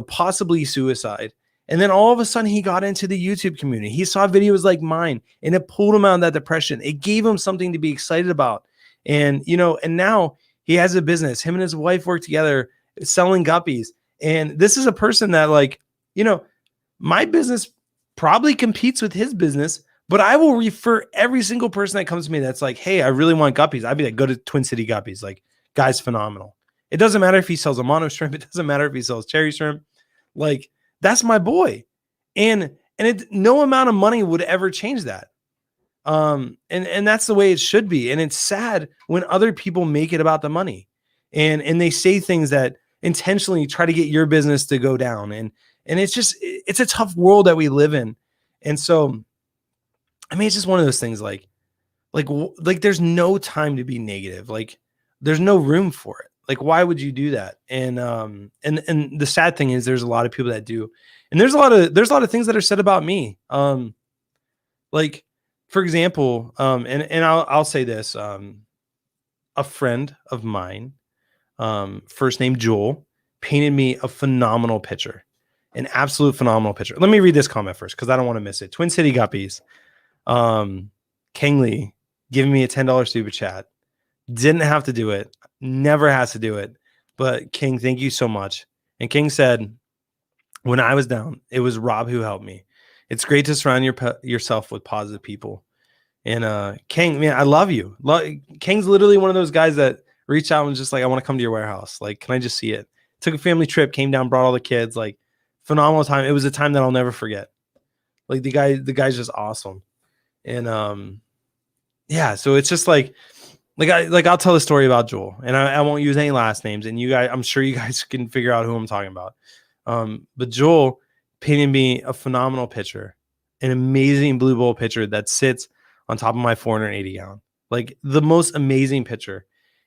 S1: possibly suicide. And then all of a sudden he got into the YouTube community. He saw videos like mine, and it pulled him out of that depression. It gave him something to be excited about. And, and now he has a business. Him and his wife work together selling guppies. And this is a person that, like, my business probably competes with his business, but I will refer every single person that comes to me that's like, hey, I really want guppies. I'd be like, go to Twin City Guppies. Like, guy's phenomenal. It doesn't matter if he sells a mono shrimp. It doesn't matter if he sells cherry shrimp. Like, that's my boy. And no amount of money would ever change that. And that's the way it should be. And it's sad when other people make it about the money, and they say things that intentionally try to get your business to go down. And it's a tough world that we live in. And so, I mean, it's just one of those things, like there's no time to be negative. Like, there's no room for it. Like, why would you do that? And the sad thing is, there's a lot of people that do. And there's a lot of things that are said about me. Like, for example, and I'll say this, a friend of mine, first name Joel, painted me a phenomenal picture, an absolute phenomenal picture. Let me read this comment first, because I don't want to miss it. Twin City Guppies, Lee, giving me a $10 super chat. Didn't have to do it, never has to do it. But King, thank you so much. And King said, when I was down, it was Rob who helped me. It's great to surround yourself with positive people. And King, man, I love you. King's literally one of those guys that reached out and was just like, I want to come to your warehouse. Like, can I just see it? Took a family trip, came down, brought all the kids. Like, phenomenal time. It was a time that I'll never forget. Like, the guy's just awesome. And yeah, so it's just like I'll tell a story about Joel, and I won't use any last names. And you guys, I'm sure you guys can figure out who I'm talking about. But Joel painted me a phenomenal picture, an amazing blue bowl picture that sits on top of my 480 gallon, like the most amazing picture.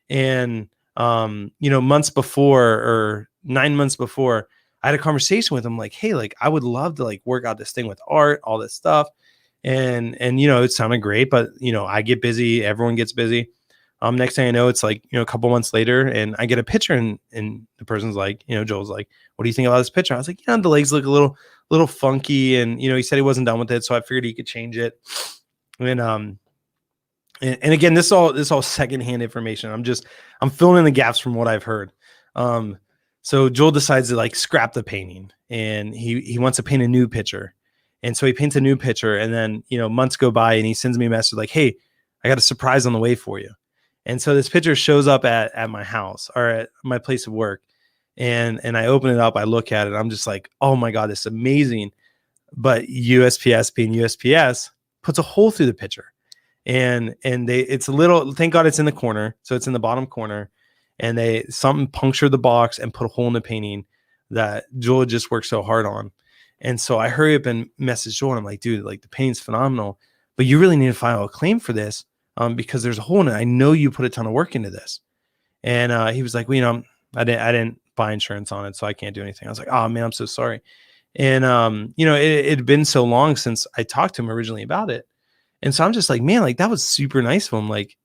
S1: And, months before, or 9 months before, I had a conversation with him, like, hey, like, I would love to, like, work out this thing with art, all this stuff. And, it sounded great, but, I get busy. Everyone gets busy. Next thing I know, it's like, a couple months later, and I get a picture, and the person's like, Joel's like, what do you think about this picture? I was like, the legs look a little funky. And, he said he wasn't done with it. So I figured he could change it. And again, this is all secondhand information. I'm filling in the gaps from what I've heard. So Joel decides to, like, scrap the painting, and he wants to paint a new picture. And so he paints a new picture, and then, months go by, and he sends me a message like, hey, I got a surprise on the way for you. And so this picture shows up at my house, or at my place of work. And I open it up, I look at it, I'm just like, oh my God, this is amazing. But USPS being USPS puts a hole through the picture. And it's a little, thank God it's in the corner. So it's in the bottom corner, and something punctured the box and put a hole in the painting that Joel just worked so hard on. And so I hurry up and message Joel, and I'm like, dude, like, the paint's phenomenal, but you really need to file a claim for this, because there's a hole in it. I know you put a ton of work into this. And he was like, well, I didn't buy insurance on it, so I can't do anything. I was like, oh man, I'm so sorry. And it had been so long since I talked to him originally about it. And so I'm just like, man, like, that was super nice of him. Like,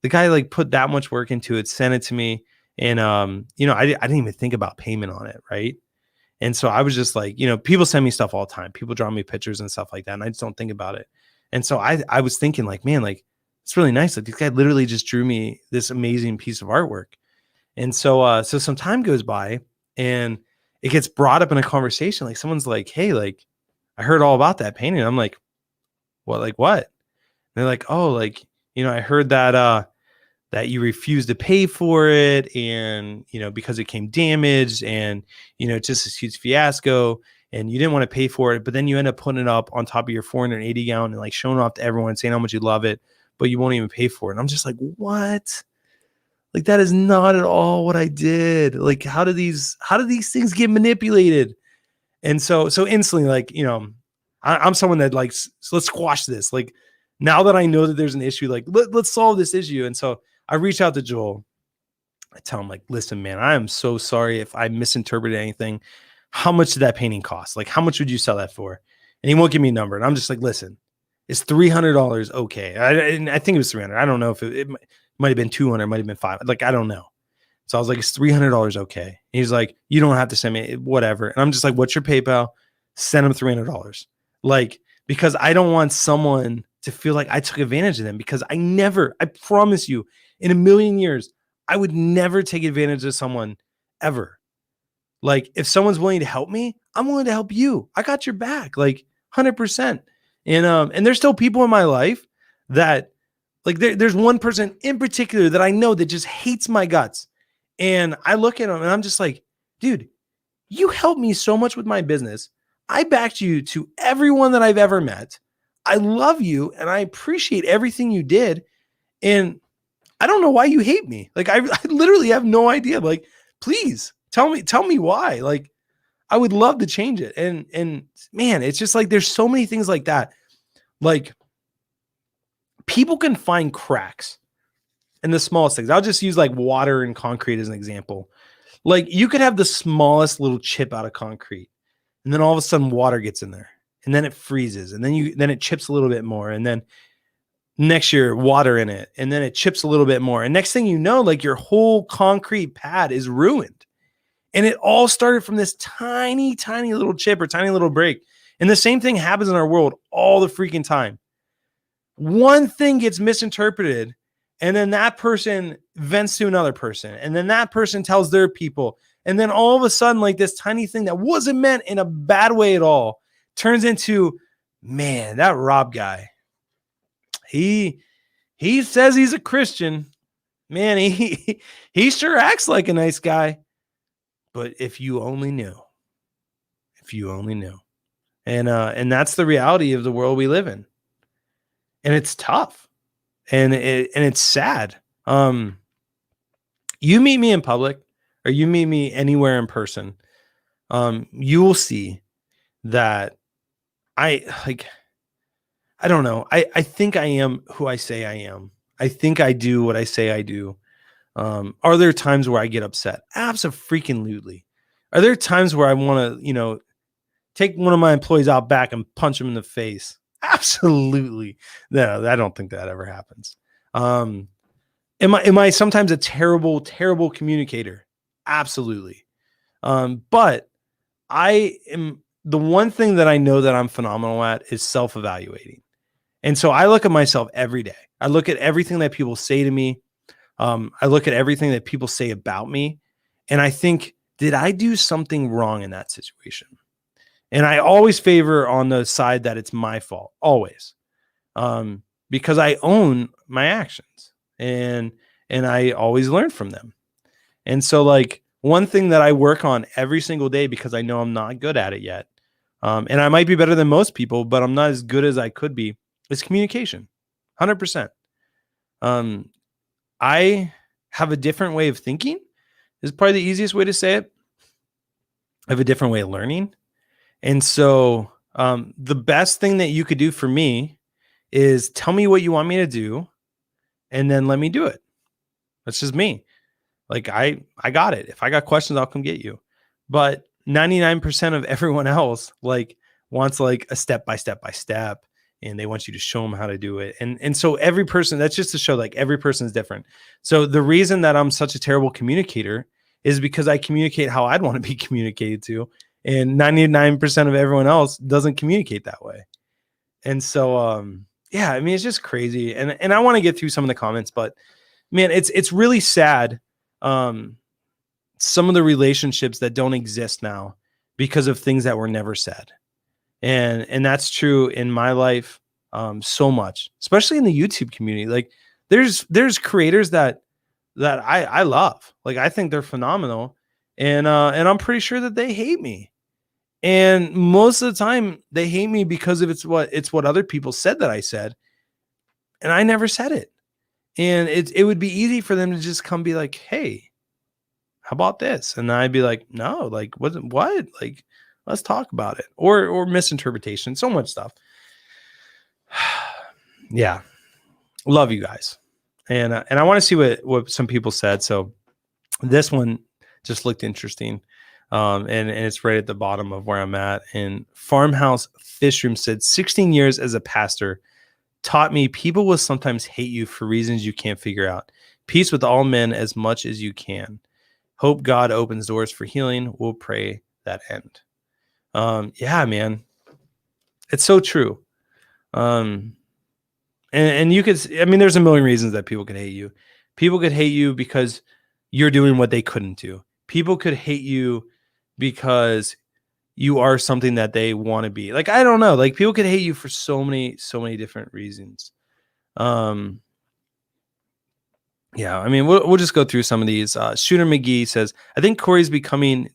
S1: the guy, like, put that much work into it, sent it to me. And, I didn't even think about payment on it. Right. And so I was just like, people send me stuff all the time. People draw me pictures and stuff like that. And I just don't think about it. And so I was thinking like, man, like it's really nice. Like this guy literally just drew me this amazing piece of artwork. And so some time goes by and it gets brought up in a conversation. Like someone's like, hey, like I heard all about that painting. I'm like, what? Like what? And they're like, oh, like, I heard that you refused to pay for it and, because it came damaged and, it's just this huge fiasco and you didn't want to pay for it, but then you end up putting it up on top of your 480 gallon and like showing off to everyone saying how much you love it, but you won't even pay for it. And I'm just like, what? Like, that is not at all what I did. Like, how do these things get manipulated? And so instantly, like, I'm someone that like, so let's squash this. Like, now that I know that there's an issue, like let's solve this issue. And so I reach out to Joel. I tell him like, listen, man, I am so sorry if I misinterpreted anything. How much did that painting cost? Like, how much would you sell that for? And he won't give me a number. And I'm just like, listen, is $300 okay? I think it was 300. I don't know if it might have been 200, might have been 500. Like, I don't know. So I was like, is $300 okay? And he's like, you don't have to send me whatever. And I'm just like, what's your PayPal? Send him $300. Like, because I don't want someone to feel like I took advantage of them, because I promise you, in a million years, I would never take advantage of someone ever. Like, if someone's willing to help me, I'm willing to help you. I got your back, like 100%. And there's still people in my life that, like, there's one person in particular that I know that just hates my guts. And I look at him and I'm just like, dude, you helped me so much with my business. I backed you to everyone that I've ever met. I love you and I appreciate everything you did. And I don't know why you hate me. Like, I literally have no idea. Like, please tell me why. Like, I would love to change it. And man, it's just like, there's so many things like that. Like, people can find cracks in the smallest things. I'll just use like water and concrete as an example. Like, you could have the smallest little chip out of concrete, and then all of a sudden water gets in there, and then it freezes, and then it chips a little bit more, and then next year water in it, and then it chips a little bit more, and next thing you know, like, your whole concrete pad is ruined. And it all started from this tiny little chip or tiny little break. And the same thing happens in our world all the freaking time. One thing gets misinterpreted, and then that person vents to another person, and then that person tells their people, and then all of a sudden, like, this tiny thing that wasn't meant in a bad way at all turns into, man, that Rob guy, he says he's a Christian. Man, he sure acts like a nice guy. But if you only knew. And that's the reality of the world we live in. And it's tough. And it's sad. You meet me in public, or you meet me anywhere in person, you will see that I don't know. I think I am who I say I am. I think I do what I say I do. Are there times where I get upset? Absolutely. Are there times where I want to, take one of my employees out back and punch him in the face? Absolutely. No, I don't think that ever happens. Am I sometimes a terrible communicator? Absolutely. But I am, the one thing that I know that I'm phenomenal at is self-evaluating. And so I look at myself every day. I look at everything that people say to me. I look at everything that people say about me, and I think, did I do something wrong in that situation? And I always favor on the side that it's my fault, always, because I own my actions, and I always learn from them. And so, like, one thing that I work on every single day, because I know I'm not good at it yet, and I might be better than most people, but I'm not as good as I could be, is communication, 100%. I have a different way of thinking, is probably the easiest way to say it. I have a different way of learning. And so the best thing that you could do for me is tell me what you want me to do, and then let me do it. That's just me. Like, I got it. If I got questions, I'll come get you. But 99% of everyone else, like, wants like a step by step, and they want you to show them how to do it. And so every person, that's just to show, like, every person is different. So the reason that I'm such a terrible communicator is because I communicate how I'd want to be communicated to. And 99% of everyone else doesn't communicate that way. And so, yeah, I mean, it's just crazy. And I want to get through some of the comments, but man, it's really sad. Some of the relationships that don't exist now because of things that were never said. And that's true in my life, so much, especially in the YouTube community. Like there's creators that I love. Like I think they're phenomenal. And I'm pretty sure that they hate me. And most of the time they hate me because of it's what other people said that I said. And I never said it. And it would be easy for them to just come be like, hey, how about this? And I'd be like, no, like what? Like, let's talk about it. Or misinterpretation, so much stuff. Yeah. Love you guys. And I want to see what some people said. So this one just looked interesting. And it's right at the bottom of where I'm at. And Farmhouse Fishroom said, 16 years as a pastor taught me people will sometimes hate you for reasons you can't figure out. Peace with all men as much as you can. Hope God opens doors for healing. We'll pray that end. Yeah, man. It's so true. And you could, I mean, there's a million reasons that people could hate you. People could hate you because you're doing what they couldn't do. People could hate you because you are something that they want to be. Like, I don't know. Like, people could hate you for so many different reasons. Yeah, I mean, we'll just go through some of these. Shooter McGee says, I think Corey's becoming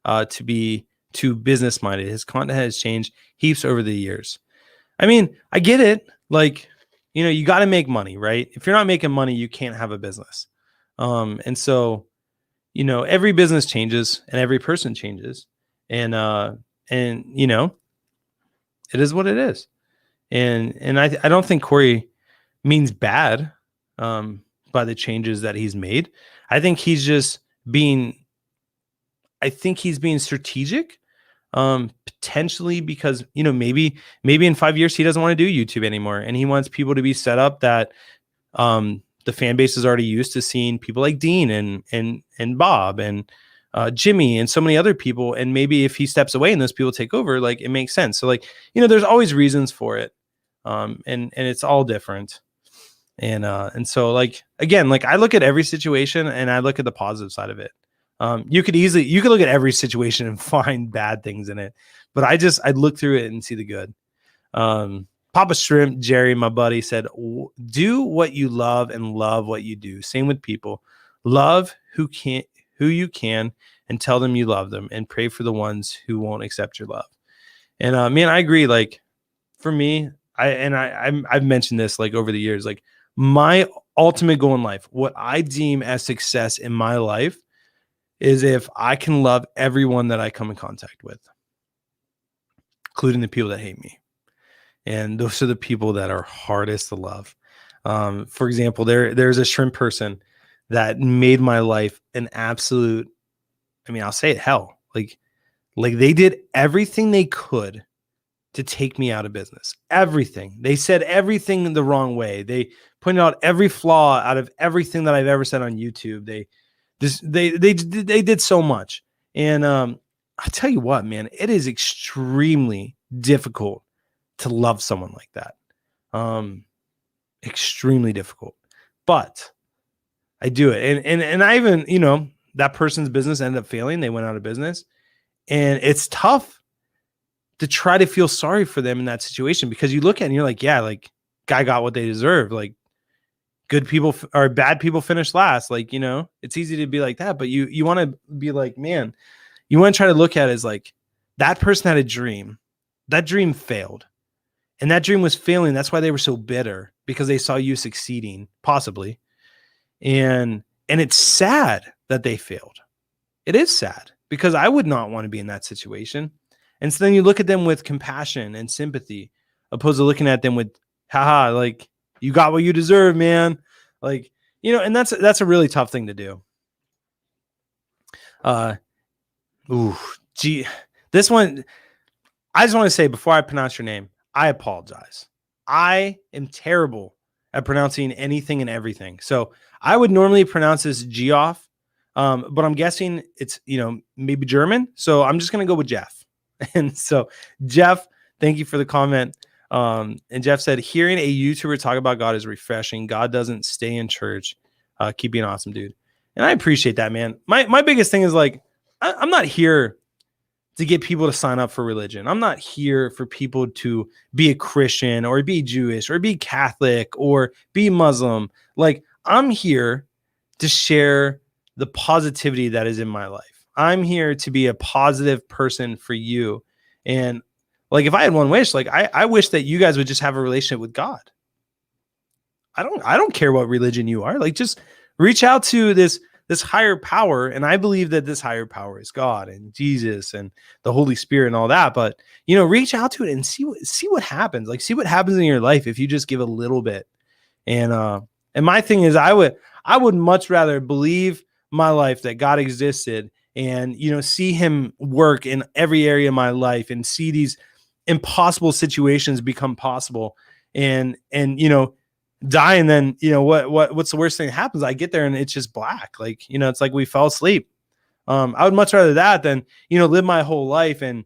S1: to be too business minded. His content has changed heaps over the years. I mean, I get it. Like, you know, you got to make money, right? If you're not making money, you can't have a business. And so, you know, every business changes and every person changes. And you know, it is what it is. And I don't think Corey means bad by the changes that he's made. I think he's just being strategic, potentially because, you know, maybe in 5 years he doesn't want to do YouTube anymore, and he wants people to be set up that the fan base is already used to seeing people like Dean and Bob and Jimmy and so many other people. And maybe if he steps away and those people take over, like, it makes sense. So, like, you know, there's always reasons for it. And it's all different. And so, like, again, like, I look at every situation and I look at the positive side of it. You could look at every situation and find bad things in it, but I'd look through it and see the good. Papa Shrimp, Jerry, my buddy, said, do what you love and love what you do. Same with people. Love who you can and tell them you love them, and pray for the ones who won't accept your love. And man, I agree. Like, for me, I've mentioned this, like, over the years, like, my ultimate goal in life, what I deem as success in my life, is if I can love everyone that I come in contact with, including the people that hate me. And those are the people that are hardest to love. For example, there's a shrimp person that made my life an absolute, I mean, I'll say it, hell. Like they did everything they could to take me out of business. Everything. They said everything the wrong way. They pointed out every flaw out of everything that I've ever said on YouTube. They did so much. And I'll tell you what, man, it is extremely difficult to love someone like that. Extremely difficult. But I do it. And I even, you know, that person's business ended up failing. They went out of business. And it's tough to try to feel sorry for them in that situation, because you look at it and you're like, yeah, like, guy got what they deserve. Like, good people or bad people finish last. Like, you know, it's easy to be like that, but you want to be like, man, you want to try to look at it as like, that person had a dream. That dream failed. And that dream was failing. That's why they were so bitter, because they saw you succeeding, possibly. And it's sad that they failed. It is sad, because I would not want to be in that situation. And so then you look at them with compassion and sympathy, opposed to looking at them with, haha, like, you got what you deserve, man. Like, you know, and that's a really tough thing to do. This one, I just want to say, before I pronounce your name, I apologize. I am terrible at pronouncing anything and everything. So I would normally pronounce this Geoff, But I'm guessing it's, maybe German. So I'm just going to go with Jeff. And so Jeff, thank you for the comment. And Jeff said, hearing a YouTuber talk about God is refreshing. God doesn't stay in church. Keep being awesome, dude. And I appreciate that, man. My biggest thing is like, I'm not here to get people to sign up for religion. I'm not here for people to be a Christian or be Jewish or be Catholic or be Muslim. Like, I'm here to share the positivity that is in my life. I'm here to be a positive person for you. And like, if I had one wish, like I wish that you guys would just have a relationship with God. I don't care what religion you are. Like, just reach out to this higher power. And I believe that this higher power is God and Jesus and the Holy Spirit and all that. But, reach out to it and see what happens. Like, see what happens in your life if you just give a little bit. And my thing is, I would much rather believe my life that God existed and, see him work in every area of my life and see these impossible situations become possible and die. And then, what's the worst thing that happens? I get there and it's just black. Like, it's like we fell asleep. I would much rather that than, live my whole life and,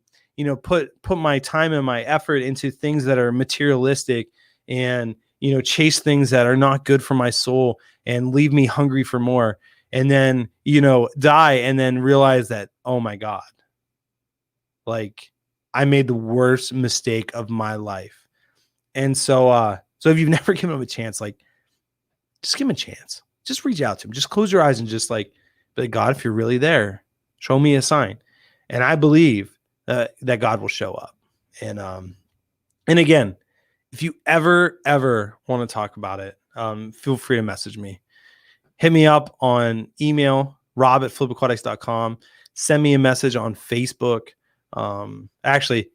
S1: put my time and my effort into things that are materialistic and, chase things that are not good for my soul and leave me hungry for more. And then, die and then realize that, oh my God, like I made the worst mistake of my life. And so if you've never given him a chance, like, just give him a chance. Just reach out to him. Just close your eyes and just like, God, if you're really there, show me a sign. And I believe that God will show up. And again, if you ever want to talk about it, feel free to message me. Hit me up on email, rob@flipaquatics.com. Send me a message on Facebook. Actually,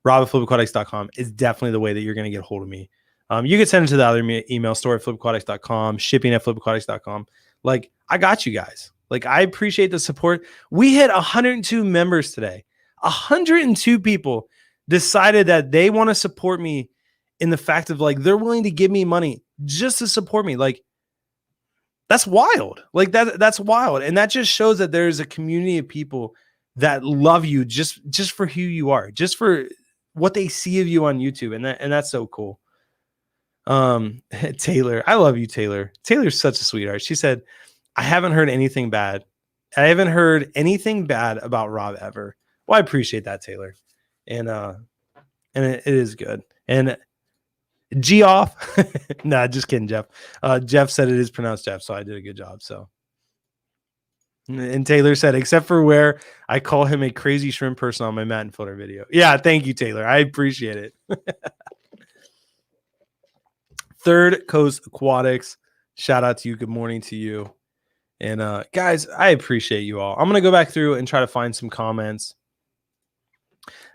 S1: rob@flipaquatics.com is definitely the way that you're going to get a hold of me. You can send it to the other email, store@flipaquatics.com, shipping@flipaquatics.com. Like, I got you guys. Like, I appreciate the support. We hit 102 members today. 102 people decided that they want to support me in the fact of like, they're willing to give me money just to support me. Like, that's wild. Like that's wild. And that just shows that there's a community of people that love you just for who you are, just for what they see of you on YouTube. And that's so cool. Taylor, I love you, Taylor. Taylor's such a sweetheart. She said, I haven't heard anything bad. I haven't heard anything bad about Rob ever. Well, I appreciate that, Taylor. And it is good. And G off. Nah, just kidding, Jeff. Jeff said it is pronounced Jeff, so I did a good job. So, and Taylor said, except for where I call him a crazy shrimp person on my Matt and Filter video. Yeah, thank you, Taylor. I appreciate it. Third Coast Aquatics. Shout out to you. Good morning to you. And guys, I appreciate you all. I'm gonna go back through and try to find some comments.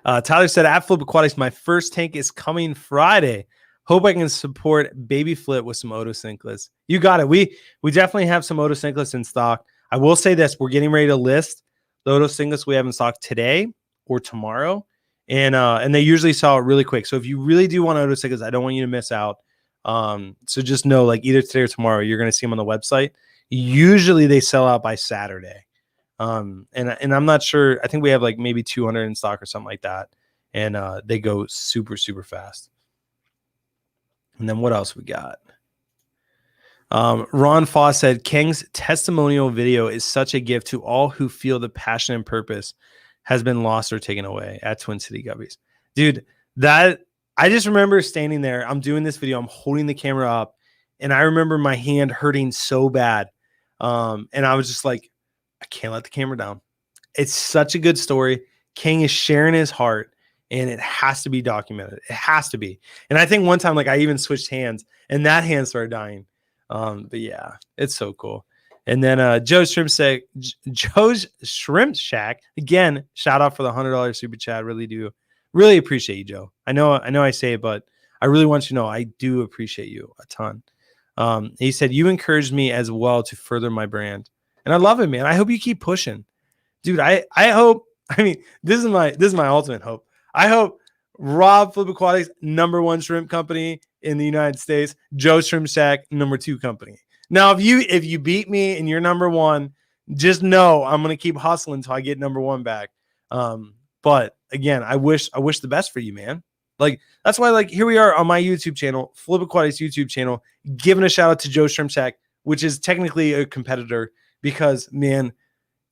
S1: Tyler said, at Flip Aquatics, my first tank is coming Friday. Hope I can support Baby Flip with some otosynchlas. You got it. We definitely have some otosynchlas in stock. I will say this: we're getting ready to list the otosynchlas we have in stock today or tomorrow, and they usually sell it really quick. So if you really do want otosynchlas, I don't want you to miss out. So just know, like, either today or tomorrow, you're going to see them on the website. Usually they sell out by Saturday. And I'm not sure. I think we have like maybe 200 in stock or something like that. And they go super, super fast. And then what else we got? Ron Foss said, Kang's testimonial video is such a gift to all who feel the passion and purpose has been lost or taken away at Twin City Guppies. Dude, I just remember standing there. I'm doing this video. I'm holding the camera up. And I remember my hand hurting so bad. And I was just like, I can't let the camera down. It's such a good story. Kang is sharing his heart. And it has to be documented. It has to be. And I think one time, like, I even switched hands and that hand started dying. But yeah, it's so cool. And then Joe's Shrimp Shack, again, shout out for the $100 super chat. Really appreciate you, Joe. I know I say it, but I really want you to know I do appreciate you a ton. He said, you encouraged me as well to further my brand. And I love it, man. I hope you keep pushing. Dude, I hope, this is my ultimate hope. I hope Rob Flip Aquatics, #1 shrimp company in the United States, Joe Shrimp Shack, #2 company. Now, if you beat me and you're #1, just know I'm going to keep hustling until I get number one back. But again, I wish the best for you, man. Like, that's why, like, here we are on my YouTube channel, Flip Aquatics YouTube channel, giving a shout out to Joe Shrimp Shack, which is technically a competitor, because, man,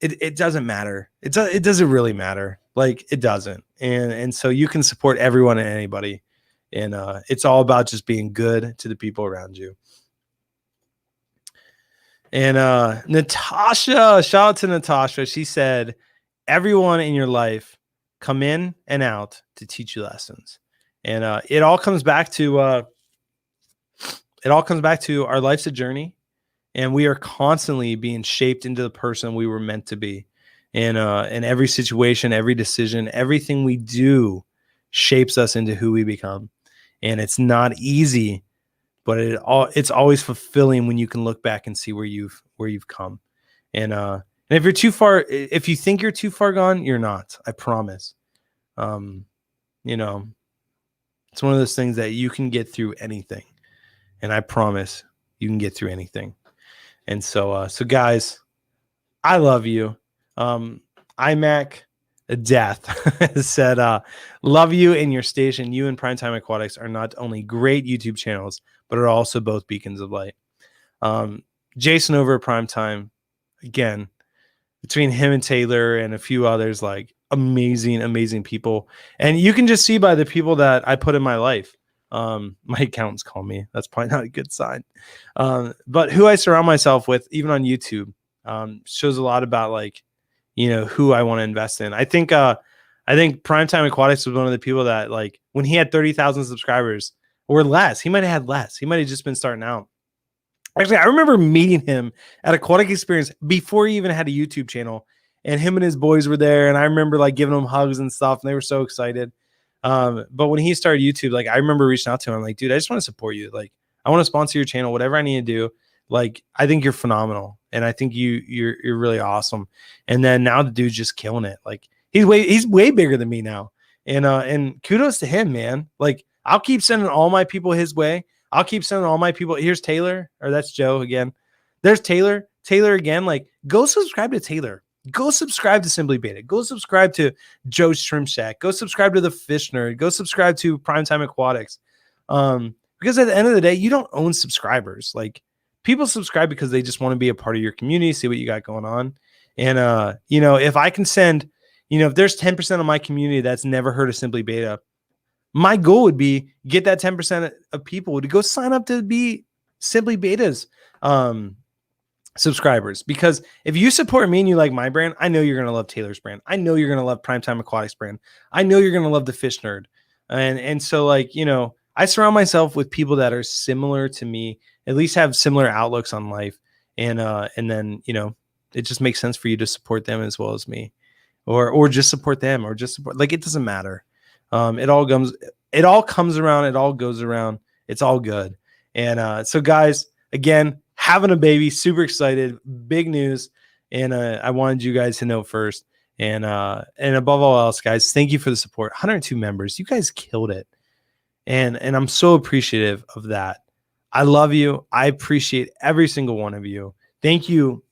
S1: it doesn't matter. It doesn't really matter. Like, it doesn't. And so you can support everyone and anybody. And it's all about just being good to the people around you. And Natasha, shout out to Natasha. She said, everyone in your life come in and out to teach you lessons. And it all comes back to our life's a journey, and we are constantly being shaped into the person we were meant to be. And in every situation, every decision, everything we do shapes us into who we become. And it's not easy, but it's always fulfilling when you can look back and see where you've come. And if you're too far, if you think you're too far gone, you're not. I promise. It's one of those things that you can get through anything, and I promise you can get through anything. And so guys, I love you. iMac Death said, love you and your station. You and Primetime Aquatics are not only great YouTube channels, but are also both beacons of light. Jason over at Primetime, again, between him and Taylor and a few others, like, amazing people. And you can just see by the people that I put in my life. My accountants call me. That's probably not a good sign. But who I surround myself with, even on YouTube, shows a lot about, like, who I want to invest in. I think Primetime Aquatics was one of the people that, like, when he had 30,000 subscribers or less, he might have had less. He might have just been starting out. Actually, I remember meeting him at Aquatic Experience before he even had a YouTube channel, and him and his boys were there. And I remember, like, giving them hugs and stuff, and they were so excited. But when he started YouTube, like, I remember reaching out to him. I'm like, dude, I just want to support you. Like, I want to sponsor your channel, whatever I need to do. Like, I think you're phenomenal, and I think you're really awesome. And then now the dude's just killing it. Like, he's way bigger than me now. And kudos to him, man. Like, I'll keep sending all my people his way. I'll keep sending all my people. Here's Taylor, or that's Joe again. There's Taylor again. Like, go subscribe to Taylor. Go subscribe to Simply Beta. Go subscribe to Joe's Shrimp Shack. Go subscribe to the Fish Nerd. Go subscribe to Primetime Aquatics. Because at the end of the day, you don't own subscribers. Like, people subscribe because they just want to be a part of your community, see what you got going on. And if I can send, if there's 10% of my community that's never heard of Simply Beta, my goal would be get that 10% of people to go sign up to be Simply Beta's subscribers. Because if you support me and you like my brand, I know you're going to love Taylor's brand. I know you're going to love Primetime Aquatics brand. I know you're going to love the Fish Nerd. And so, like, I surround myself with people that are similar to me, at least have similar outlooks on life. And then, it just makes sense for you to support them as well as me, or just support them, or just support, like, it doesn't matter. It all comes around. It all goes around. It's all good. And so, guys, again, having a baby, super excited, big news. And I wanted you guys to know first. And above all else, guys, thank you for the support. 102 members. You guys killed it. And I'm so appreciative of that. I love you. I appreciate every single one of you. Thank you.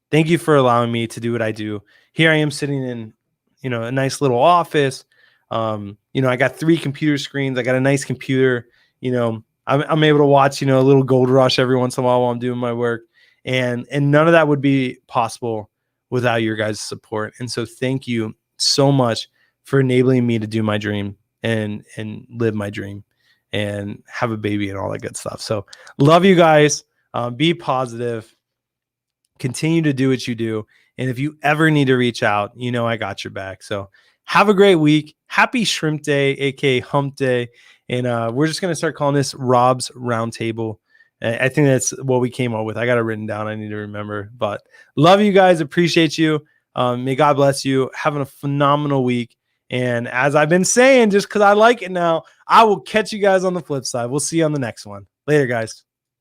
S1: Thank you for allowing me to do what I do. Here I am sitting in, a nice little office. I got 3 computer screens. I got a nice computer. I'm able to watch, a little Gold Rush every once in a while I'm doing my work. And none of that would be possible without your guys' support. And so thank you so much for enabling me to do my dream and live my dream and have a baby and all that good stuff. So love you guys. Be positive. Continue to do what you do. And if you ever need to reach out, I got your back. So have a great week. Happy Shrimp Day, aka Hump Day. And we're just going to start calling this Rob's Roundtable. I think that's what we came up with. I got it written down. I need to remember. But love you guys. Appreciate you. May God bless you. Having a phenomenal week. And as I've been saying, just because I like it now, I will catch you guys on the flip side. We'll see you on the next one. Later, guys.